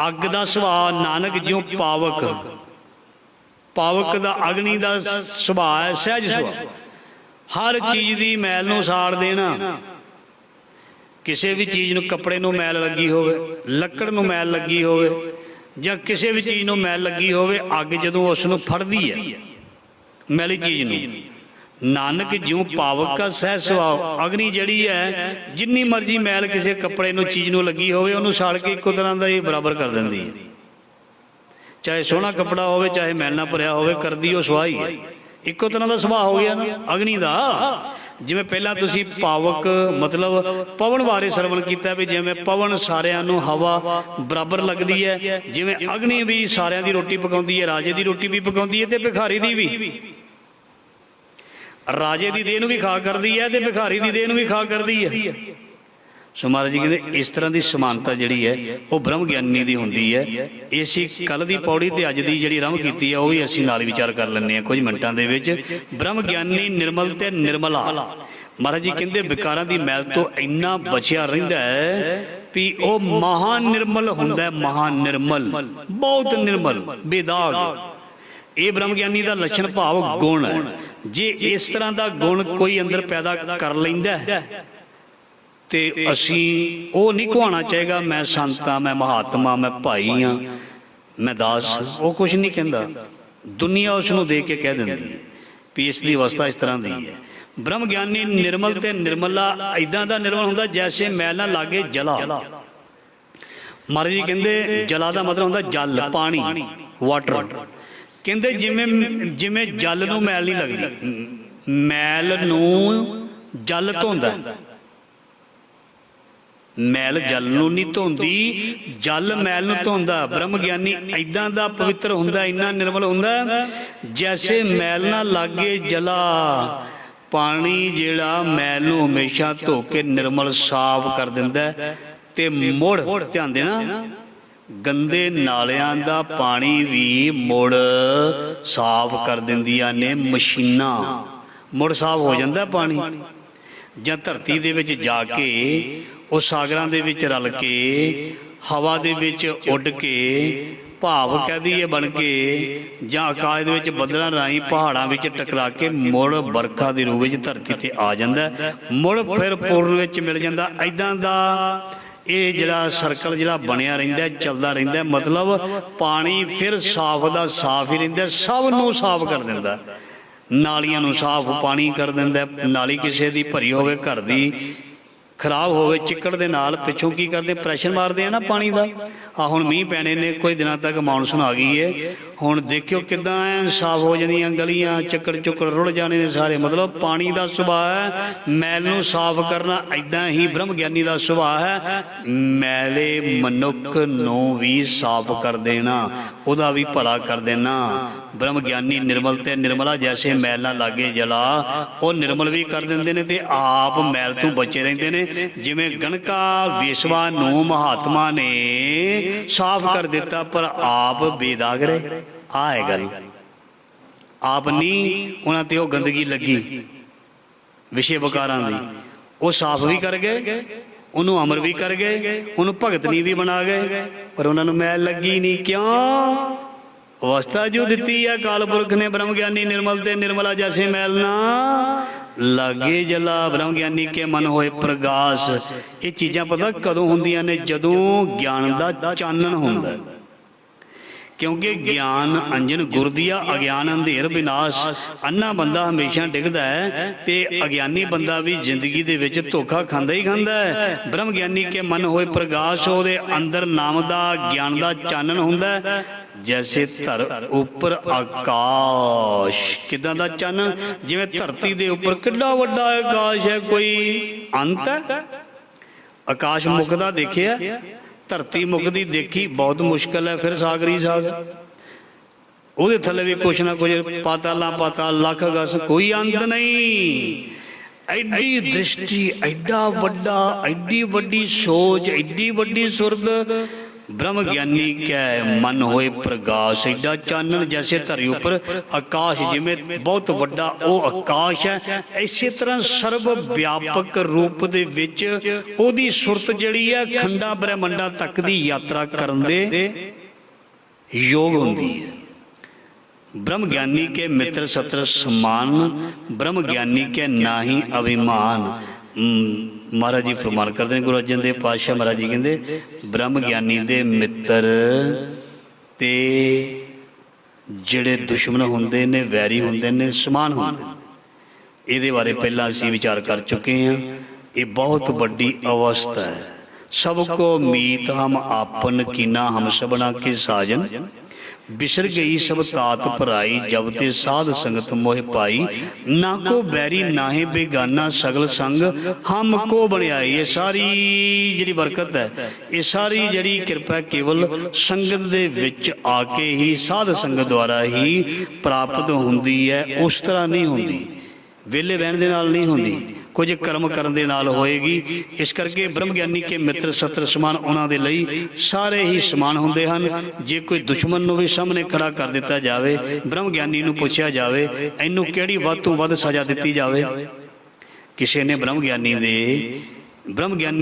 ਅੱਗ ਦਾ ਸੁਭਾਅ, ਨਾਨਕ ਜੂ ਪਾਵਕ, ਪਾਵਕ ਦਾ ਅਗਨੀ ਦਾ ਸੁਭਾਅ ਹੈ, ਸਹਿਜ ਸੁਭਾਅ। ਹਰ ਚੀਜ਼ ਦੀ ਮੈਲ ਨੂੰ ਸਾੜ ਦੇਣਾ। ਕਿਸੇ ਵੀ ਚੀਜ਼ ਨੂੰ, ਕੱਪੜੇ ਨੂੰ ਮੈਲ ਲੱਗੀ ਹੋਵੇ, ਲੱਕੜ ਨੂੰ ਮੈਲ ਲੱਗੀ ਹੋਵੇ, ਜਾਂ ਕਿਸੇ ਵੀ ਚੀਜ਼ ਨੂੰ ਮੈਲ ਲੱਗੀ ਹੋਵੇ, ਅੱਗ ਜਦੋਂ ਉਸ ਨੂੰ ਫੜਦੀ ਹੈ ਮੈਲੀ ਚੀਜ਼ ਨੂੰ, ਨਾਨਕ ਜਿਉਂ ਪਾਵਕ ਕਾ ਸਹਿਜ ਸੁਭਾਅ। ਅਗਨੀ ਜਿਹੜੀ ਹੈ, ਜਿੰਨੀ ਮਰਜ਼ੀ ਮੈਲ ਕਿਸੇ ਕੱਪੜੇ ਨੂੰ, ਚੀਜ਼ ਨੂੰ ਲੱਗੀ ਹੋਵੇ, ਉਹਨੂੰ ਸਾੜ ਕੇ ਇੱਕੋ ਤਰ੍ਹਾਂ ਦਾ ਹੀ ਬਰਾਬਰ ਕਰ ਦਿੰਦੀ ਹੈ। ਚਾਹੇ ਸੋਹਣਾ ਕੱਪੜਾ ਹੋਵੇ, ਚਾਹੇ ਮੈਲ ਨਾਲ ਭਰਿਆ ਹੋਵੇ, ਕਰਦੀ ਉਹ ਸੁਆਹ ਹੀ ਹੈ। ਇੱਕੋ ਤਰ੍ਹਾਂ ਦਾ ਸੁਭਾਅ ਹੋ ਗਿਆ ਨਾ ਅਗਨੀ ਦਾ। ਜਿਵੇਂ ਪਹਿਲਾਂ ਤੁਸੀਂ ਪਾਵਕ ਮਤਲਬ ਪਵਨ ਬਾਰੇ ਸਰਵਣ ਕੀਤਾ ਵੀ ਜਿਵੇਂ ਪਵਨ ਸਾਰਿਆਂ ਨੂੰ ਹਵਾ ਬਰਾਬਰ ਲੱਗਦੀ ਹੈ, ਜਿਵੇਂ ਅਗਨੀ ਵੀ ਸਾਰਿਆਂ ਦੀ ਰੋਟੀ ਪਕਾਉਂਦੀ ਹੈ, ਰਾਜੇ ਦੀ ਰੋਟੀ ਵੀ ਪਕਾਉਂਦੀ ਹੈ ਤੇ ਭਿਖਾਰੀ ਦੀ ਵੀ। ਰਾਜੇ ਦੀ ਦੇਹ ਨੂੰ ਵੀ ਖਾ ਕਰਦੀ ਹੈ ਤੇ ਭਿਖਾਰੀ ਦੀ ਦੇਹ ਨੂੰ ਵੀ ਖਾ ਕਰਦੀ ਹੈ। ਸੋ ਮਹਾਰਾਜ ਜੀ ਕਹਿੰਦੇ ਇਸ ਤਰ੍ਹਾਂ ਦੀ ਸਮਾਨਤਾ ਜਿਹੜੀ ਹੈ ਉਹ ਬ੍ਰਹਮ ਗਿਆਨੀ ਦੀ ਹੁੰਦੀ ਹੈ। ਇਸੇ ਕੱਲ ਦੀ ਪੌੜੀ ਤੇ ਅੱਜ ਦੀ ਜਿਹੜੀ ਆਰੰਭ ਕੀਤੀ ਹੈ ਉਹ ਵੀ ਅਸੀਂ ਨਾਲ ਵਿਚਾਰ ਕਰ ਲੈਂਦੇ ਹਾਂ ਕੁਝ ਮਿੰਟਾਂ ਦੇ ਵਿੱਚ। ਬ੍ਰਹਮ ਗਿਆਨੀ ਨਿਰਮਲ ਤੇ ਨਿਰਮਲਾ। ਮਹਾਰਾਜ ਜੀ ਕਹਿੰਦੇ ਵਿਕਾਰਾਂ ਦੀ ਮੈਲ ਤੋਂ ਇੰਨਾ ਬਚਿਆ ਰਹਿੰਦਾ ਹੈ ਵੀ ਉਹ ਮਹਾ ਨਿਰਮਲ ਹੁੰਦਾ ਹੈ, ਮਹਾ ਨਿਰਮਲ, ਬਹੁਤ ਨਿਰਮਲ, ਬੇਦਾਗ। ਇਹ ਬ੍ਰਹਮ ਗਿਆਨੀ ਦਾ ਲੱਛਣ ਭਾਵ ਗੁਣ ਹੈ। ਜੇ ਇਸ ਤਰ੍ਹਾਂ ਦਾ ਗੁਣ ਕੋਈ ਅੰਦਰ ਪੈਦਾ ਕਰ ਲੈਂਦਾ ਹੈ ਤੇ ਅਸੀਂ ਉਹ ਨਹੀਂ ਕਹਾਉਣਾ ਚਾਹੇਗਾ ਮੈਂ ਸੰਤ ਹਾਂ, ਮੈਂ ਮਹਾਤਮਾ, ਮੈਂ ਭਾਈ ਹਾਂ, ਮੈਂ ਦਾਸ। ਉਹ ਕੁਛ ਨਹੀਂ ਕਹਿੰਦਾ। ਦੁਨੀਆ ਉਸ ਨੂੰ ਦੇਖ ਕੇ ਕਹਿ ਦਿੰਦੀ ਹੈ ਵੀ ਇਸ ਦੀ ਅਵਸਥਾ ਇਸ ਤਰ੍ਹਾਂ ਦੀ ਹੈ। ਬ੍ਰਹਮ ਗਿਆਨੀ ਨਿਰਮਲ ਤੇ ਨਿਰਮਲਾ ਇੱਦਾਂ ਦਾ ਨਿਰਮਲ ਹੁੰਦਾ ਜੈਸੇ ਮੈਲ ਨਾ ਲਾਗੇ ਜਲਾ। ਮਹਾਰਾਜ ਜੀ ਕਹਿੰਦੇ ਜਲਾ ਦਾ ਮਤਲਬ ਹੁੰਦਾ ਜਲ, ਪਾਣੀ, ਵਾਟਰ। ਕਹਿੰਦੇ ਜਿਵੇਂ ਜਲ ਨੂੰ ਮੈਲ ਨਹੀਂ ਲੱਗਦੀ, ਮੈਲ ਨੂੰ ਜਲ ਧੋਂਦਾ, ਮੈਲ ਜਲ ਨੂੰ ਨਹੀਂ ਧੋਂਦੀ, ਜਲ ਮੈਲ ਨੂੰ ਧੋਂਦਾ। ਬ੍ਰਹਮ ਗਿਆਨੀ ਇੱਦਾਂ ਦਾ ਪਵਿੱਤਰ ਹੁੰਦਾ, ਇੰਨਾ ਨਿਰਮਲ ਹੁੰਦਾ ਜੈਸੇ ਮੈਲ ਨਾ ਲਾਗੇ ਜਲਾ। ਪਾਣੀ ਜਿਹੜਾ ਮੈਲ ਨੂੰ ਹਮੇਸ਼ਾ ਧੋ ਕੇ ਨਿਰਮਲ ਸਾਫ਼ ਕਰ ਦਿੰਦਾ। ਤੇ ਮੁੜ ਧਿਆਨ ਦੇਣਾ, ਗੰਦੇ ਨਾਲਿਆਂ ਦਾ ਪਾਣੀ ਵੀ ਮੁੜ ਸਾਫ਼ ਕਰ ਦਿੰਦੀਆਂ ਨੇ ਮਸ਼ੀਨਾਂ, ਮੁੜ ਸਾਫ਼ ਹੋ ਜਾਂਦਾ ਪਾਣੀ। ਜਾਂ ਧਰਤੀ ਦੇ ਵਿੱਚ ਜਾ ਕੇ ਉਹ ਸਾਗਰਾਂ ਦੇ ਵਿੱਚ ਰਲ ਕੇ ਹਵਾ ਦੇ ਵਿੱਚ ਉੱਡ ਕੇ ਭਾਵ ਕਹਿ ਦਈਏ ਬਣ ਕੇ, ਜਾਂ ਆਕਾਸ਼ ਦੇ ਵਿੱਚ ਬੱਦਲਾਂ ਰਾਹੀਂ ਪਹਾੜਾਂ ਵਿੱਚ ਟਕਰਾ ਕੇ ਮੁੜ ਵਰਖਾ ਦੇ ਰੂਪ ਵਿੱਚ ਧਰਤੀ ਤੇ ਆ ਜਾਂਦਾ, ਮੁੜ ਫਿਰ ਪੂਰਨ ਵਿੱਚ ਮਿਲ ਜਾਂਦਾ। ਇੱਦਾਂ ਦਾ ਇਹ ਜਿਹੜਾ ਸਰਕਲ ਜਿਹੜਾ ਬਣਿਆ ਰਹਿੰਦਾ, ਚੱਲਦਾ ਰਹਿੰਦਾ। ਮਤਲਬ ਪਾਣੀ ਫਿਰ ਸਾਫ਼ ਦਾ ਸਾਫ਼ ਹੀ ਰਹਿੰਦਾ, ਸਭ ਨੂੰ ਸਾਫ਼ ਕਰ ਦਿੰਦਾ। ਨਾਲੀਆਂ ਨੂੰ ਸਾਫ਼ ਪਾਣੀ ਕਰ ਦਿੰਦਾ। ਨਾਲੀ ਕਿਸੇ ਦੀ ਭਰੀ ਹੋਵੇ, ਘਰ ਦੀ ਖਰਾਬ ਹੋਵੇ, ਚਿੱਕੜ ਦੇ ਨਾਲ ਪਿੱਛੋਂ ਕੀ ਕਰਦੇ, ਪ੍ਰੈਸ਼ਰ ਮਾਰਦੇ ਆ ਨਾ ਪਾਣੀ ਦਾ। ਆ ਹੁਣ ਮੀਂਹ ਪੈਣੇ ਨੇ, ਕੁਝ ਦਿਨਾਂ ਤੱਕ ਮੌਨਸੂਨ ਆ ਗਈ ਹੈ, ਹੁਣ ਦੇਖਿਓ ਕਿੱਦਾਂ ਐ ਸਾਫ਼ ਹੋ ਜਾਂਦੀਆਂ ਗਲੀਆਂ, ਚੱਕੜ ਚੁੱਕੜ ਰੁੜ ਜਾਣੇ ਨੇ ਸਾਰੇ। ਮਤਲਬ ਪਾਣੀ ਦਾ ਸੁਭਾਅ ਹੈ ਮੈਲ ਨੂੰ ਸਾਫ਼ ਕਰਨਾ। ਇੱਦਾਂ ਹੀ ਬ੍ਰਹਮ ਗਿਆਨੀ ਦਾ ਸੁਭਾਅ ਹੈ ਮੈਲੇ ਮਨੁੱਖ ਨੂੰ ਵੀ ਸਾਫ਼ ਕਰ ਦੇਣਾ, ਉਹਦਾ ਵੀ ਭਲਾ ਕਰ ਦੇਣਾ। ਬ੍ਰਹਮ ਗਿਆਨੀ ਨਿਰਮਲ ਤੇ ਨਿਰਮਲਾ ਜੈਸੇ ਮੈਲ ਨਾ ਲਾਗੇ ਜਲਾ, ਉਹ ਨਿਰਮਲ ਵੀ ਕਰ ਦਿੰਦੇ ਨੇ ਤੇ ਆਪ ਮੈਲ ਤੋਂ ਬਚੇ ਰਹਿੰਦੇ ਨੇ। ਜਿਵੇਂ ਗਣਕਾ ਵੇਸ਼ਵਾ ਨੂੰ ਮਹਾਤਮਾ ਨੇ ਸਾਫ਼ ਕਰ ਦਿੱਤਾ ਪਰ ਆਪ ਬੇਦਾਗ ਰਹੇ। ਆਹ ਹੈ ਗੱਲ, ਆਪ ਨਹੀਂ ਉਹਨਾਂ ਤੇ ਉਹ ਗੰਦਗੀ ਲੱਗੀ ਵਿਸ਼ੇ ਵਿਕਾਰਾਂ ਦੀ, ਉਹ ਸਾਫ਼ ਵੀ ਕਰ ਗਏ, ਉਹਨੂੰ ਅਮਰ ਵੀ ਕਰ ਗਏ, ਉਹਨੂੰ ਭਗਤਨੀ ਵੀ ਬਣਾ ਗਏ, ਪਰ ਉਹਨਾਂ ਨੂੰ ਮੈਲ ਲੱਗੀ ਨਹੀਂ। ਕਿਉਂ? ਅਵਸਥਾ ਜੋ ਦਿੱਤੀ ਹੈ ਅਕਾਲ ਪੁਰਖ ਨੇ ਬ੍ਰਹਮ ਗਿਆਨੀ ਨਿਰਮਲ ਤੇ ਨਿਰਮਲਾ ਜੈਸੇ ਮੈਲ ਨਾ ਲਾਗੇ ਜਲਾ। ਬ੍ਰਹਮ ਗਿਆਨੀ ਕੇ ਮਨ ਹੋਏ ਪ੍ਰਗਾਸ। ਇਹ ਚੀਜ਼ਾਂ ਪਤਾ ਕਦੋਂ ਹੁੰਦੀਆਂ ਨੇ? ਜਦੋਂ ਗਿਆਨ ਦਾ ਚਾਨਣ ਹੁੰਦਾ। ਕਿਉਂਕਿ ਗਿਆਨ ਅੰਜਨ ਗੁਰ ਦੀਆ, ਅਗਿਆਨ ਅੰਧੇਰ ਵਿਨਾਸ਼। ਅੰਨਾ ਬੰਦਾ ਹਮੇਸ਼ਾ ਡਿੱਗਦਾ ਹੈ ਤੇ ਅਗਿਆਨੀ ਬੰਦਾ ਵੀ ਜ਼ਿੰਦਗੀ ਦੇ ਵਿੱਚ ਧੋਖਾ ਖਾਂਦਾ ਹੀ ਖਾਂਦਾ ਹੈ। ਬ੍ਰਹਮ ਗਿਆਨੀ ਕੇ ਮਨ ਹੋਏ ਪ੍ਰਗਾਸ, ਉਹਦੇ ਅੰਦਰ ਨਾਮ ਦਾ ਗਿਆਨ ਦਾ ਚਾਨਣ ਹੁੰਦਾ। ਜੈਸੇ ਧਰ ਉੱਪਰ ਆਕਾਸ਼। ਕਿੱਦਾਂ ਦਾ ਚਾਨਣ? ਜਿਵੇਂ ਧਰਤੀ ਦੇ ਉੱਪਰ ਕਿੱਡਾ ਵੱਡਾ ਆਕਾਸ਼ ਹੈ, ਕੋਈ ਅੰਤ ਹੈ? ਆਕਾਸ਼ ਮੁੱਕਦਾ ਦੇਖਿਆ? ਧਰਤੀ ਮੁੱਕਦੀ ਦੇਖੀ ਬਹੁਤ ਮੁਸ਼ਕਲ ਹੈ। ਫਿਰ ਸਾਗਰੀ ਸਾਗਰ, ਉਹਦੇ ਥੱਲੇ ਵੀ ਕੁਛ ਨਾ ਕੁਛ, ਪਾਤਾਲਾਂ ਪਾਤਾਲ, ਲੱਖ ਗਸ, ਕੋਈ ਅੰਤ ਨਹੀਂ। ਐਡੀ ਦ੍ਰਿਸ਼ਟੀ, ਐਡਾ ਵੱਡਾ, ਐਡੀ ਵੱਡੀ ਸੋਚ, ਐਡੀ ਵੱਡੀ ਸੁਰਤ। ਬ੍ਰਹਮ ਗਿਆਨੀ ਕੈ ਮਨ ਹੋਏ ਪ੍ਰਗਾਸ। ਐਡਾ ਚਾਨਣ ਜੈਸੇ ਧਰੀ ਉੱਪਰ ਆਕਾਸ਼, ਜਿਵੇਂ ਬਹੁਤ ਵੱਡਾ ਉਹ ਆਕਾਸ਼ ਹੈ, ਇਸੇ ਤਰ੍ਹਾਂ ਸਰਵ ਵਿਆਪਕ ਰੂਪ ਦੇ ਵਿੱਚ ਉਹਦੀ ਸੁਰਤ ਜਿਹੜੀ ਹੈ ਖੰਡਾ ਬ੍ਰਹਿਮੰਡਾਂ ਤੱਕ ਦੀ ਯਾਤਰਾ ਕਰਨ ਦੇ ਯੋਗ ਹੁੰਦੀ ਹੈ। ब्रह्म ज्ञानी के मित्र सत्र समान, ब्रह्म ज्ञानी के नाही अभिमान। महाराज जी फरमान करते हैं, गुरु अर्जन देव पातशाह महाराज जी कहते ब्रह्म ज्ञानी दे मित्र ते जिहड़े दुश्मन हुंदे ने, वैरी हुंदे ने, समान हुंदे। इहदे बारे पहला असीं विचार कर चुके हैं। ये बहुत बड़ी अवस्था है। सबको मीत हम आपन कीना, हम सबना के साजन। बिसर गई सब तात भराई, जब ते साध संगत मोह पाई। ना को बैरी नाहे बेगाना, सगल संग हमको बनियाई। ये सारी जिहड़ी बरकत है, ये सारी जिहड़ी किरपा है, केवल संगत दे विच आके ही, साध संगत द्वारा ही प्राप्त हुंदी है। उस तरह नहीं हुंदी, वेले बहन दे नाल नहीं हुंदी, कुछ कर्म करन दे नाल होएगी। इस करके ब्रह्म ज्ञानी के मित्र सत्र समान, उन्हां दे लई सारे ही समान हुंदे हन। जे कोई दुश्मन नूं भी सामने खड़ा कर दिता जावे, ब्रह्म ज्ञानी नूं पुछया जावे इहनूं किहड़ी वध तों वध सज़ा दित्ती जावे। किसी ने ब्रह्म ज्ञानी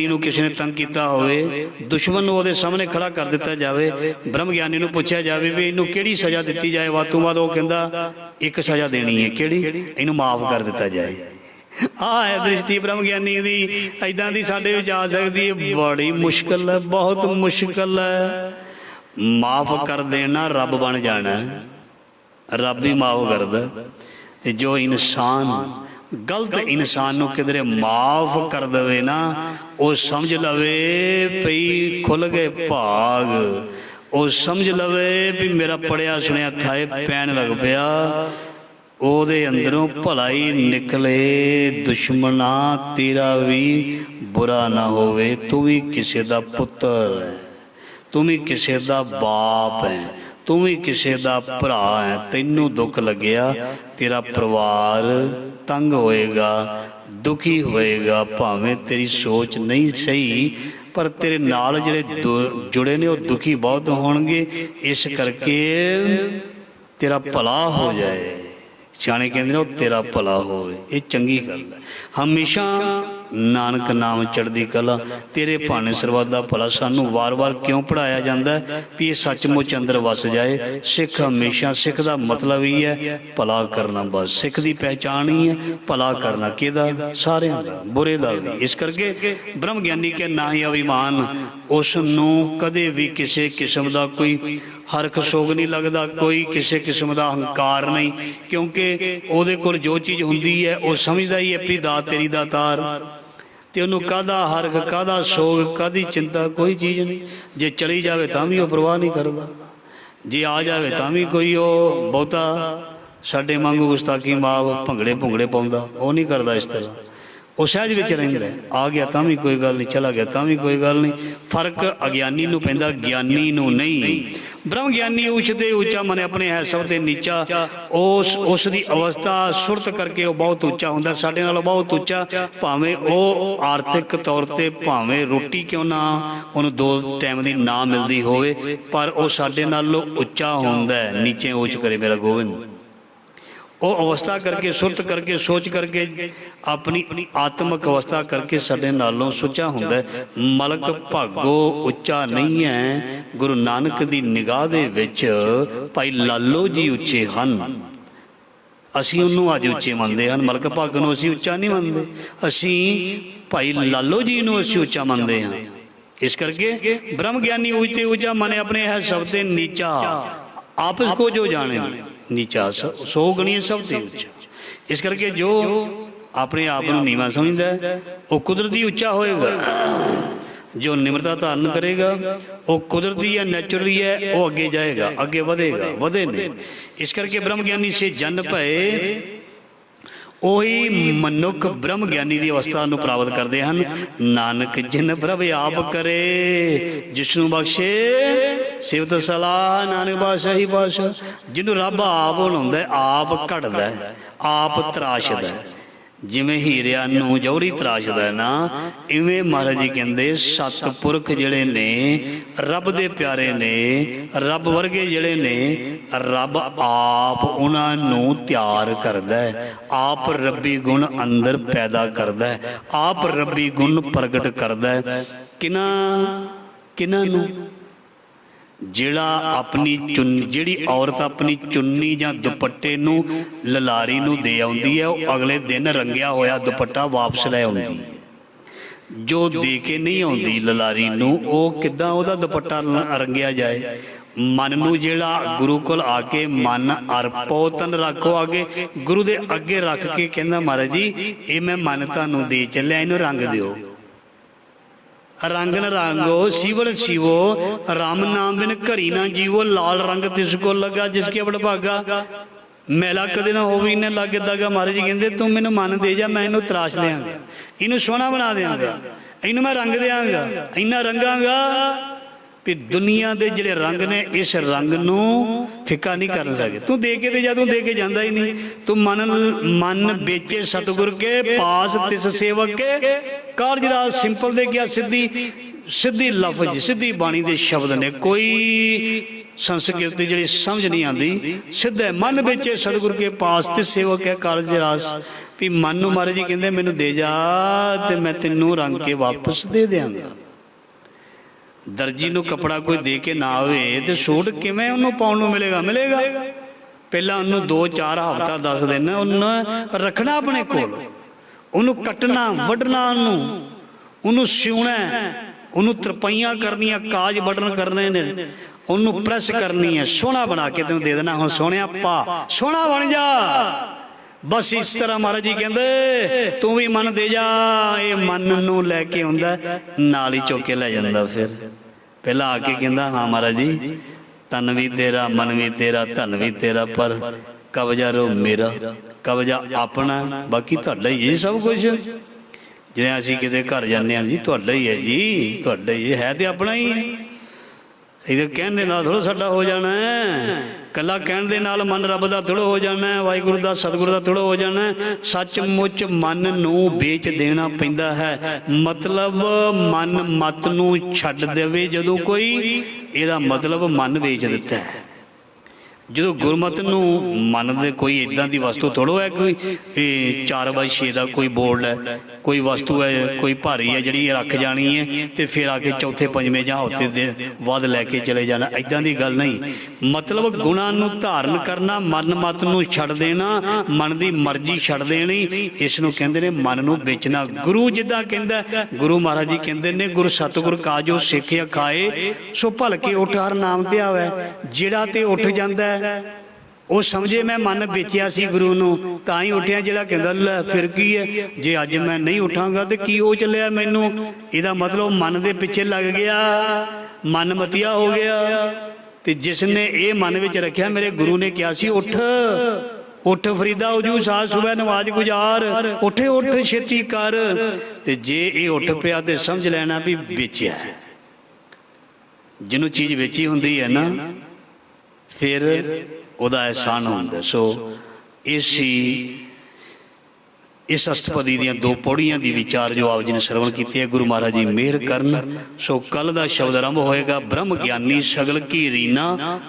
नूं किसी ने तंग किया होवे, दुश्मन नूं उहदे सामने खड़ा कर दिता जावे, ब्रह्म ज्ञानी नूं पुछया जावे भी इहनूं किहड़ी सज़ा दित्ती जाए वध तों वध, ओह कहंदा एक सज़ा देनी है, किहड़ी? इहनूं माफ़ कर दिता जाए। हाँ है दृष्टि ब्रह्म ज्ञानी दी, इदां दी साडे विच आ सकदी है। बड़ी मुश्किल है, बहुत मुश्किल है। माफ़ कर देना रब बन जाना। रब ही माफ़ करदा। ते जो इंसान गलत इंसान नूं किधरे माफ़ कर दवे ना, वो समझ लवे पई खुल गए भाग, वो समझ लवे भी मेरा पढ़िया सुनिया थाए पैन लग पिया, ओदे अंदरों भलाई निकले। दुश्मना तेरा भी बुरा ना होवे, तू भी किसी दा पुत्र है, तू भी किसी दा बाप है, तू भी किसी दा भरा है। तैनू दुख लग्या, तेरा परिवार तंग होएगा, दुखी होएगा, भावें तेरी सोच नहीं सही पर तेरे नाल जिहड़े जुड़े ने वो दुखी बहुत होणगे। इस करके तेरा भला हो जाए। सियाणे कहंदे ने तेरा भला होवे, ये चंगी गल है। हमेशा नानक नाम चढ़दी कला, तेरे भाने सरबत दा भला। सानू वार वार क्यों पढ़ाया जाता है भी ये सचमुच अंदर वस जाए। सिख हमेशा, सिख दा मतलब ही है भला करना, बस सिख दी पहचान ही है भला करना। किहदा? सारियां दा, बुरे दा भी। इस करके ब्रह्म ज्ञानी के ना ही अभिमान, उस नूं कदे भी किसी किस्म का कोई हरख सोग नहीं लगता, कोई किसी किस्म का हंकार नहीं, क्योंकि ਉਹਦੇ ਕੋਲ जो चीज़ ਹੁੰਦੀ है वो समझदा ही है भी दा तेरी दातार। तो उन्होंने कादा हरख, कादा सोग, कादी चिंता, कोई चीज़ नहीं। जे चली जाए तो भी वो परवाह नहीं करता, जे आ जाए तो भी कोई वो बहुता साडे वांगू गुस्ताखी माफ भंगड़े भुंगड़े पाउंदा, वो नहीं करता। इस तरह वो सहज विच रहिंदा, आ गया तो भी कोई गल नहीं, चला गया तो भी कोई गल नहीं। फर्क अज्ञानी नूं पैंदा, ज्ञानी नूं नहीं। ब्रह्म ज्ञानी उच्च ते उच्चा मने अपने है सब ते नीचा, उस दी अवस्था सुरत करके वो बहुत उच्चा हुंदा, साडे नालों बहुत उच्चा। भावें वो आर्थिक तौर ते भावें रोटी क्यों ना उन्होंने 2 टाइम दी ना मिलती होवे, पर वो साडे नालों उच्चा हुंदा है। नीचे उच्च करे मेरा गोविंद। वो अवस्था करके, सुरत करके, सोच करके, अपनी आत्मक अवस्था करके साडे नालों सुचा हुंदा है। मलक भागो उच्चा नहीं है। गुरु नानक दी निगाह दे विच भाई लालो जी उच्चे हन, असीं उन्होंने अज उच्चे मनते हैं। मलक भाग नूं असीं उच्चा नहीं मनते, असीं भाई लालो जी नूं असीं उच्चा मनते हैं। इस करके ब्रह्म ज्ञानी उच्चे उच्चा मने अपने है सब ते नीचा, आपस को जो जाने नीचा सो गणिए सब ते उच्चा। इस करके जो अपने आप को नीवा समझदा है वो कुदरती उच्चा होएगा, जो निम्रता धारण करेगा वो कुदरती है, नैचुरली है, वो अगे जाएगा, अगे बढ़ेगा, बढ़े नहीं। इस करके ब्रह्म ज्ञानी से जन भए ओही मनुख ब्रह्म ज्ञानी की अवस्था को प्राप्त करते हैं। नानक जिन प्रभ आप करे, जिसनू बख्शे सिवत सलाह, नानक बादशाह ही बादशाह। जिन्हों रब आप बनाउंदा है, आप घटदा है, आप तराशदा है। जिमें हीरिया नूं जौहरी तराशदा है ना, इवें महाराज जी कहंदे सतपुरख जिहड़े ने रब दे प्यारे ने, रब वर्गे जिहड़े ने, रब आप उन्हां नूं तैयार करदा है, आप रब्बी गुण अंदर पैदा करदा है, आप रब्बी गुण प्रगट करदा है। किना नूं? जिहड़ा अपनी जिहड़ी औरत अपनी चुन्नी जां दुपट्टे नूं ललारी नूं दे आउंदी है, वो अगले दिन रंगिया होया दुपट्टा वापस लै आउंदी है। जो दे के नहीं आउंदी ललारी नूं, वो किदां ओहदा दुपट्टा रंगिया जाए? मन नूं जिहड़ा गुरु कोल आके मन अर्पो तन रखो आगे, गुरु दे अगे रख के कहंदा महाराज जी ये मैं मन तुहानूं दे चलिया, इहनूं रंग दिओ। रंग न रंगो शिवल शिवो, राम नाम बिन घरी ना जीवो, लाल रंग तिसको लगा जिसके बड़ भागा, मैला कदे ना होवे इन्हें लग दागा। महाराज जी कहंदे तू मैनू मन दे जा, मैं इनू तराश देंगा, इनू सोहना बना देंगा, इनू मैं रंग देंगा, इन्ना रंगांगा भी दुनिया के जिहड़े रंग ने इस रंग नूं फिक्का नहीं कर सकते। तू दे के जा, तू दे के जांदा ही नहीं। तू मन बेचे सतगुर के पास तिस सेवक के कार। जरा सिंपल दे गया, सीधी लफ्ज सीधी बाणी दे शब्द ने, कोई संस्कृति जी समझ नहीं आती। सीधे मन बेचे सतगुर के पास तिस सेवक है कारज रास। भी मन नूं महाराज जी कहंदे मैनू दे जा ते मैं तैनूं रंग के वापस दे देंगा। दर्जी नूं कपड़ा कोई दे के ना आवे तो सूट किवें उन्होंने पाउण नूं मिलेगा? पहला उन्होंने 2-4 हफ्ता 10 दिन उन्होंने रखना अपने कोल, उन्होंने कटना वढ़ना, उन्होंने सिउना, उन्होंने तरपाइयां करनियां, काज बटन करने ने, ਉਹਨੂੰ ਪ੍ਰੈਸ ਕਰਨੀ ਹੈ, ਸੋਹਣਾ ਬਣਾ ਕੇ ਤੈਨੂੰ ਦੇ ਦੇਣਾ, ਹੁਣ ਸੋਹਣਿਆ ਪਾ, ਸੋਹਣਾ ਬਣ ਜਾ। बस इस तरह महाराज जी कहते तू भी मन दे जा। ये मन नूं लैके आउंदा नाल ही चुक के लै जांदा। फिर पहला आके कहंदा हाँ महाराज जी तन भी तेरा, मन भी तेरा, धन भी तेरा, पर कब्जा रो मेरा, कब्जा अपना, बाकी तुहाडा ही है सब कुछ। जिवें असीं किते घर जाने जी तुहाडा ही है जी, तुहाडा ही है तो अपना ही है। इधर कहने नाल थोड़ा साडा हो जाना है, कला कहण दे नाल मन रब दा थोड़ा हो जाना है, वाहिगुरू दा सतगुरू दा थोड़ा हो जाना है। सचमुच मन नूं बेच देना पैंदा है। मतलब मन मत नूं छड्ड देवे जदों कोई, इहदा मतलब मन बेच दिता है। जो गुरमत नूं मनदे कोई इदां दी वस्तु थोड़ो है, कोई 4x6 का कोई बोर्ड है, कोई वस्तु है कोई भारी है जिहड़ी रख जानी है तो फिर आके चौथे पंजवें जां हफ्ते दे बाद लैके चले जाना, इदां दी गल नहीं। मतलब गुणां नूं धारण करना, मन मत नूं छड्ड देना, मन दी मर्जी छड्ड देनी, इस नूं कहंदे ने मन नूं बेचना। गुरु जिद्दां कहंदा, गुरु महाराज जी कहंदे ने गुरु सतगुर काजो सिखिया खाए, सो भलके उठ हर नाम ते आवे। जिहड़ा ते उठ जांदा वो समझे मैं मन बेचिया सी गुरु नूं तां ही उठिया, जिहड़ा कहंदा लै फिर की है जे अज मैं नहीं उठांगा तो की हो चलिया मैनू, इहदा मतलब मन दे पिछे लग गया, मन मतिया हो गया। ते जिसने ये मन विच रखिया, मेरे गुरु ने कहा सी उठ उठ फरीदा उजू साज सुबह नमाज गुजार, उठ उठ छेती कर। ते जे ये उठ पिया तो समझ लेना भी बेचिया। जिन्हों चीज़ बेची हुंदी है ना फिर ਉਹਦਾ एहसान ਹੁੰਦਾ। सो इस अष्टपदी ਦੀਆਂ 2 पौड़ियां ਦੀ विचार जो आप जी ने श्रवण की है, गुरु महाराज जी मेहर करन। सो कल का शब्द आरंभ होएगा, ब्रह्म ज्ञानी सगल की रीना,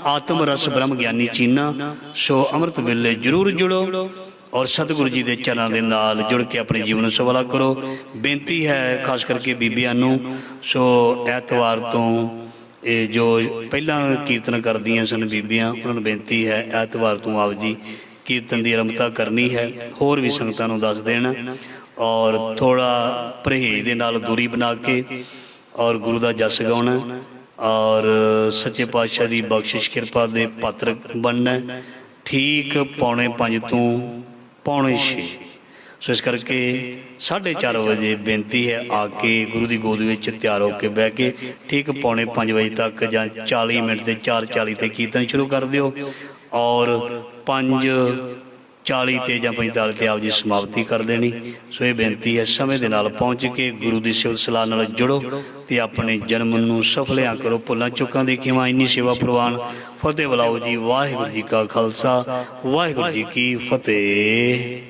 आत्म रस ब्रह्म ज्ञानी चीना। सो अमृत वेले जरूर जुड़ो और सतगुरु जी के चरणों के नाल जुड़ के अपने जीवन सवाला करो। बेनती है खास करके बीबियां नूं, सो ऐतवार तो ये जो पहला कीर्तन करदियां सन बीबियां, उन्होंने बेनती है ऐतवार तो आप जी कीर्तन की आरंभता करनी है। होर भी संगतां नूं दस देना और थोड़ा परहेज दे नाल दूरी बना के और गुरु का जस गाउणा और सच्चे पातशाह की बख्शिश कृपा दे पात्र बनना। ठीक 4:45 तो 5:45। सो इस करके 4:30 बजे बेनती है आके गुरु की गोद में तैयार होकर बह के ठीक 4:45 बजे तक या 40 मिनट से 4:40 ते कीर्तन शुरू कर दिओ और 5:40 ते या 45 ते आप जी समाप्ति कर देनी। सो ये बेनती है समय के नाल पहुँच के गुरु की सिफत सलाह नाल जुड़ो तो अपने जन्म नूं सफलियां करो, भुल्लां चुकां दी खिमा इन्नी सेवा प्रवान। फतेह बुलाओ जी। वाहिगुरू जी का खालसा, वाहिगुरू जी की फतेह।